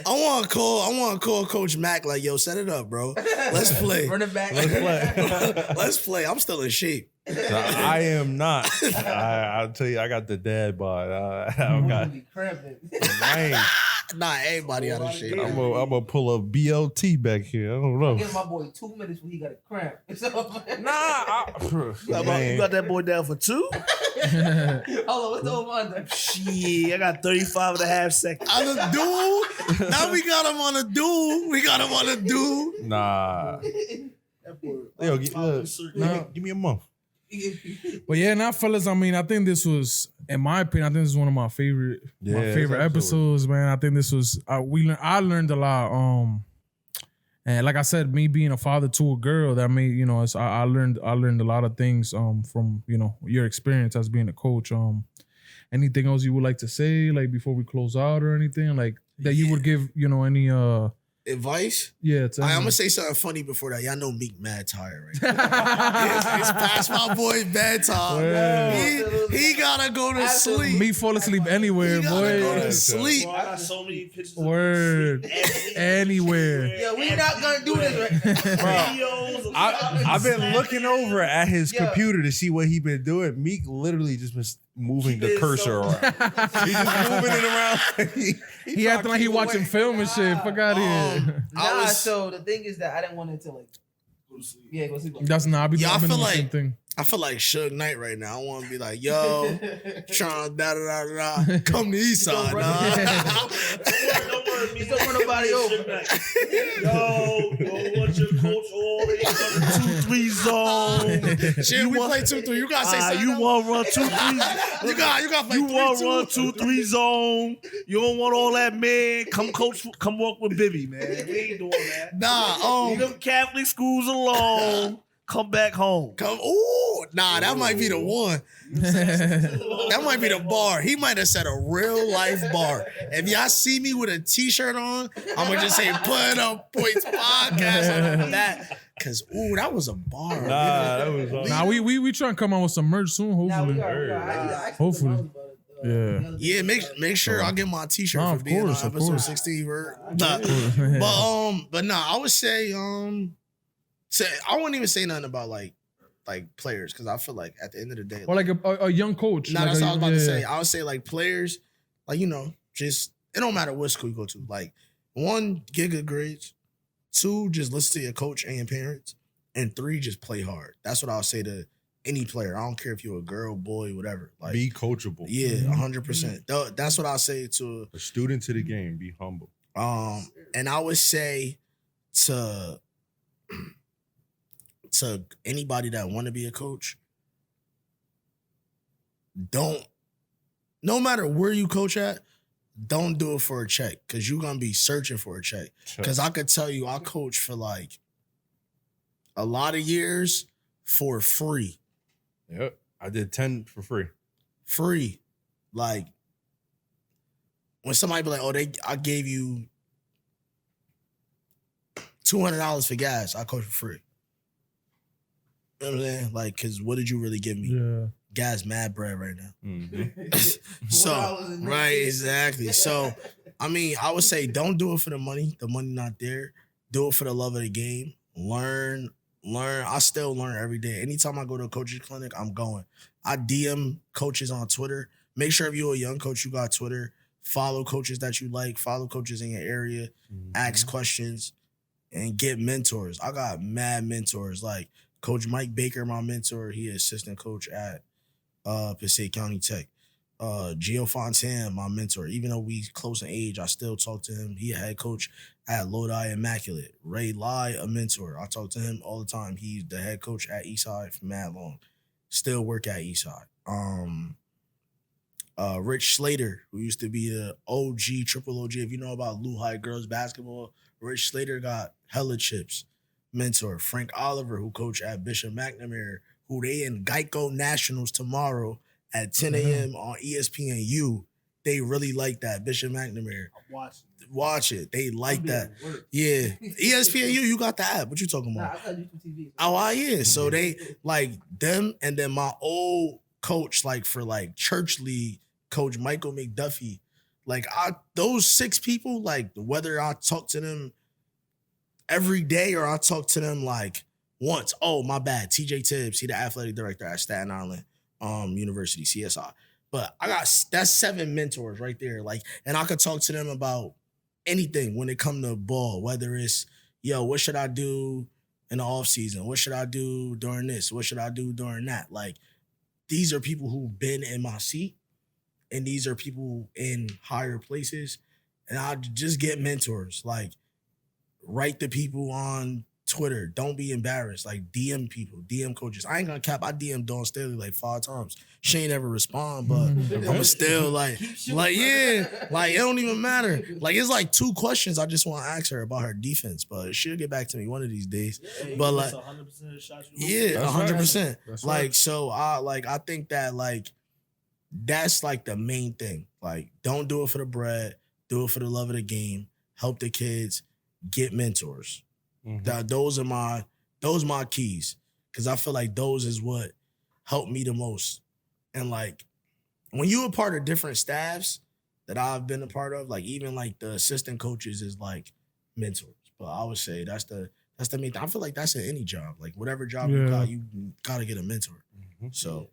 I want want to call Coach Mack like, yo, set it up, bro. Let's play. Run it back. Let's play. Let's play. I'm still in shape. I am not. I'll tell you, I got the dad bod. I don't got. I ain't. Nah, everybody out of shape. I'm gonna pull a BLT back here. I don't know. Give my boy 2 minutes when he got a cramp. You got that boy down for 2? Hold on, what's the over under? Shit, I got 35 and a half seconds. On a duel? Now we got him on a duel. Nah. That boy, Yo, give me a month. But yeah, now fellas, I mean, I think this was, in my opinion, I think this is one of my favorite episodes, man. I think this was I learned a lot. And like I said, me being a father to a girl, that made, you know, I learned a lot of things from, you know, your experience as being a coach. Anything else you would like to say, like before we close out or anything, like that you would give, you know, any advice? Yeah, I'm gonna say something funny before that. Y'all know Meek mad tired right now. It's past my boy's bedtime. He gotta go to sleep. Me fall asleep anywhere, He gotta boy. go to sleep. Bro, I got so many pictures. Word. Anywhere. Yeah, we not gonna do this right Videos. I've been looking over at his computer to see what he been doing. Meek literally just been moving the cursor around. He's just moving it around. He acting like he watching film and shit. Fuck out of here. So the thing is that I didn't want it to like go to sleep. Yeah, go to sleep. That's not. Yeah, I feel doing the like same thing. I feel like Suge Knight right now. I want to be like, yo, trying da da da da. Come to East Side, nah. Don't worry, me. Don't run nobody over. Yo, want your coach all the 2-3 zone. Shit, we play 2-3. You gotta say something. You want to run 2-3? You got play 3-2. You want to run 2-3 zone? You don't want all that, man. Come walk with Bibby, man. We ain't doing that. Nah, Leave them Catholic schools alone. Come back home. That might be the one. That might be the bar. He might have set a real life bar. If y'all see me with a t-shirt on, I'm gonna just say "Put Up Points Podcast" on that. Cause that was a bar. That was. Nah, we trying to come out with some merch soon. Hopefully, hopefully. Yeah. Yeah, make sure I get my t-shirt for being on episode 16. But I would say I wouldn't even say nothing about like players, because I feel like at the end of the day, or like a young coach. Nah, like that's what I was about to say. I would say like players, like, you know, just it don't matter what school you go to. Like, 1, get good grades. 2, just listen to your coach and your parents. And 3, just play hard. That's what I'll say to any player. I don't care if you're a girl, boy, whatever. Like, Be coachable. Yeah, 100%. That's what I'll say to a student to the game. Be humble. And I would say to anybody that want to be a coach, no matter where you coach at, don't do it for a check, because you're going to be searching for a check. Because I could tell you, I coached for like a lot of years for free. Yep. I did 10 for free. Free. Like, when somebody be like, I gave you $200 for gas, I coach for free. You know what I'm saying? Like, because what did you really give me? Yeah. Gas mad bread right now. Mm-hmm. So, right, exactly. So, I mean, I would say don't do it for the money. The money not there. Do it for the love of the game. Learn. I still learn every day. Anytime I go to a coach's clinic, I'm going. I DM coaches on Twitter. Make sure if you're a young coach, you got Twitter. Follow coaches that you like. Follow coaches in your area. Mm-hmm. Ask questions. And get mentors. I got mad mentors. Like, Coach Mike Baker, my mentor, he is assistant coach at Passaic County Tech. Gio Fontaine, my mentor. Even though we close in age, I still talk to him. He a head coach at Lodi Immaculate. Ray Lai, a mentor. I talk to him all the time. He's the head coach at Eastside for mad long. Still work at Eastside. Rich Slater, who used to be the OG, triple OG. If you know about Lehigh girls basketball, Rich Slater got hella chips. Mentor. Frank Oliver, who coach at Bishop McNamara, who they in Geico Nationals tomorrow at 10 a.m. on ESPNU. They really like that. Bishop McNamara. Watch it. They like that. Yeah. ESPNU, you got the app. What you talking about? I got YouTube TV. Oh, yeah. So they like them, and then my old coach, like for like church league, Coach Michael McDuffie. Like those 6 people, like whether I talk to them every day or I talk to them like once. Oh, my bad. TJ Tibbs, he the athletic director at Staten Island University, CSI. But that's 7 mentors right there. Like, and I could talk to them about anything when it come to ball, whether it's, yo, what should I do in the off season? What should I do during this? What should I do during that? Like, these are people who've been in my seat, and these are people in higher places. And I just get mentors. Like, write the people on Twitter. Don't be embarrassed. Like, DM people, DM coaches. I ain't gonna cap. I DM Dawn Staley like 5 times. She ain't ever respond, but I'm still like, yeah, like it don't even matter. Like, it's like 2 questions I just want to ask her about her defense, but she'll get back to me one of these days. Yeah, but like, 100% shot yeah, 100%. That's Like, right. so I think that like that's like the main thing. Like, don't do it for the bread. Do it for the love of the game. Help the kids. Get mentors. Those are my keys, because I feel like those is what helped me the most. And like, when you're a part of different staffs that I've been a part of, like even like the assistant coaches is like mentors. But I would say that's the main thing. I feel like that's in any job. Like, whatever job you gotta get a mentor. So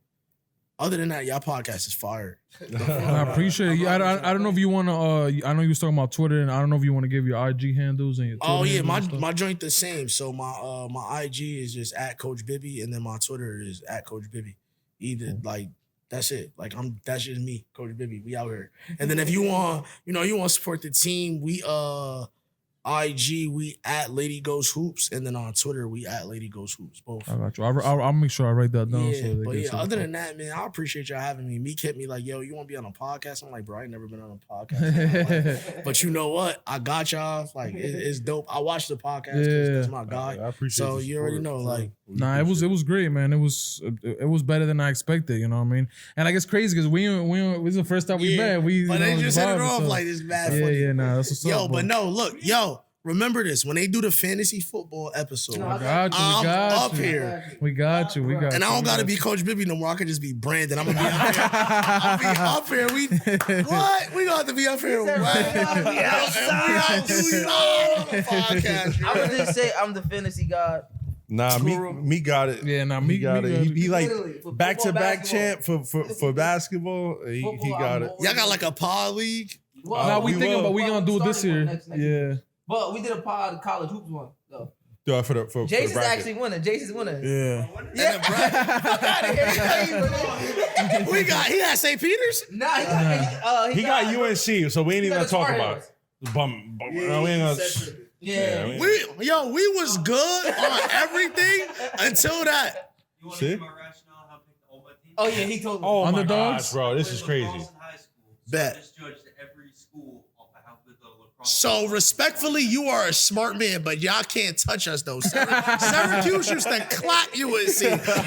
other than that, y'all podcast is fire. I appreciate it. I don't know if you want to. I know you was talking about Twitter, and I don't know if you want to give your IG handles and your Twitter Oh yeah, handles and stuff. my joint the same. So my IG is just at Coach Bibby, and then my Twitter is at Coach Bibby. Either like that's it. Like that's just me, Coach Bibby. We out here. And then if you want, you want to support the team, we IG, we at Lady Goes Hoops, and then on Twitter, we at Lady Goes Hoops. Both. I got you. I'll make sure I write that down. Yeah, So they but can yeah, see other the than that, man, I appreciate y'all having me. Meek hit me like, yo, you want to be on a podcast? I'm like, bro, I ain't never been on a podcast. Like, but you know what? I got y'all. Like, it's dope. I watched the podcast because that's my guy. I appreciate So the you already support. know, like, Nah, it was great, man. It was better than I expected. You know what I mean? And like, it's crazy because we this is the first time we met. We but you know, they just hit it vibing, off so- like this mad yeah, funny. yeah, nah, that's what's Yo, up. but no, look, yo, remember this when they do the fantasy football episode. No, I got you. I'm We got up you. here. We got you. We got. And I you, don't we gotta got be you. Coach Bibby no more. I could just be Brandon. I'm gonna be up here. I'll be up here. What? We gonna have to be up here. What? We outside. On the podcast. I would just say I'm the fantasy god. Nah, Guru. me got it. Yeah, nah, He me got it. He like Literally, for back to football, back basketball. champ for basketball. He Football, got I'm it. all- Y'all got like a pod league. Well, Nah, we we thinking will. about we gonna do it this Starting year. one next Yeah. year. But we did a pod college hoops one though. Yeah, for the Jason's bracket. actually winning. Jason's winning. Yeah. Yeah. Fuck out of here. We got. He got St. Peter's. Nah, he He got UNC, so we ain't even gonna talk about it. it. No, we ain't gonna. Yeah. Yeah, We was good on everything until that. You want See? to hear my rationale how I picked the All Butt team? Oh yeah, he told me. Oh my Underdogs? gosh, bro, this is crazy. Lacrosse in high school, so Bet. I just judged every school off of how good the lacrosse. So respectfully, you are a smart man, but y'all can't touch us though. Syracuse used to clap UNC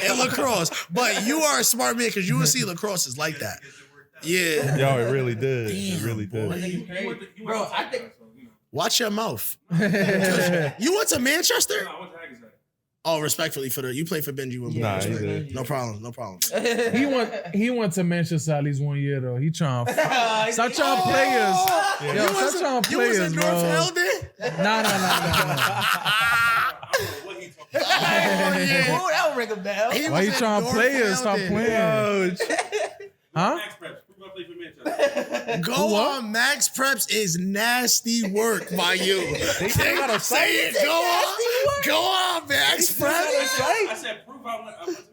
in lacrosse, but you are a smart man because UNC lacrosse is like that. Yeah. Yo, it really did. It really boy. did. You went to Bro, I Texas, think- so, you know. Watch your mouth. yeah. You went to Manchester? No, I went to Hackensack. Oh, respectfully you played for Benji with me. Nah, he did. No problem. No problem. He went to Manchester at least 1 year though. He trying such Oh, on players. You Yo, was, such on you was players, in bro. North Eldon? Nah. I don't know what he talking about. Oh, yeah. Ooh, that would ring a bell. He Why was you in trying to North play it? Stop Eldon. playing. Huh? Max Preps. Prove I played for Manchester. Go on Max Preps is nasty work by you. They got a Say it. Go on Max Preps. I said prove I went to Manchester.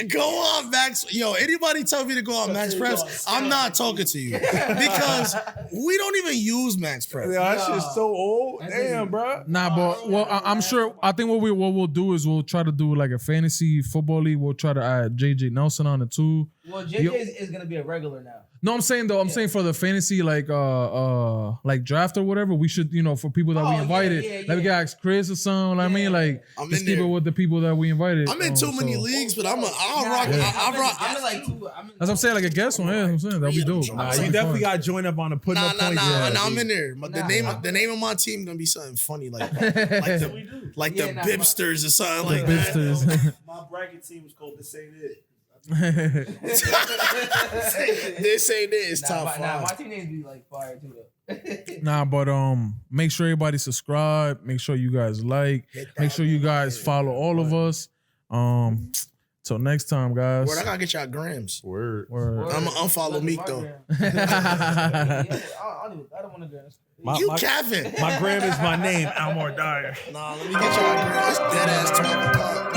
Go on Max. Yo, anybody tell me to go on Max Preps, I'm not talking to you because we don't even use Max Preps. Yo, that shit's so old. Damn, bro. Nah, but well, I'm sure. I think what we'll do is we'll try to do like a fantasy football league. We'll try to add JJ Nelson on it too. Well, JJ is gonna be a regular now. No, I'm saying though. I'm saying for the fantasy like draft or whatever. We should for people that we Oh, invited. yeah, Like we yeah. got ask Chris or something. Like, I mean, like I'm just in keep it there. with the people that we invited. I'm in too many so- leagues, but I'll rock. Yeah. I rock. I'm in like two. That's what I'm saying. Like a guest one. Yeah, I'm saying that'd be dope. Nah, Nah, That'd you be definitely fun. got to join up on the putting Nah, up points. I'm in there. But the name of my team gonna be something funny like the Yeah, the nah, Bibsters or something The like that. Bibsters. My bracket team is called This Ain't It. I This ain't it. It's top my five. team names be like fire too though. Nah, but make sure everybody subscribe. Make sure you guys like. Hit that Make sure you guys button. follow all of us. Till next time, guys. Word, I gotta get y'all grams. Word. Word. I'm gonna unfollow Meek though. I don't want to go. You Kevin. My gram is my name, Almar Dyer. Nah, let me get y'all grams. It's dead ass 12 o'clock.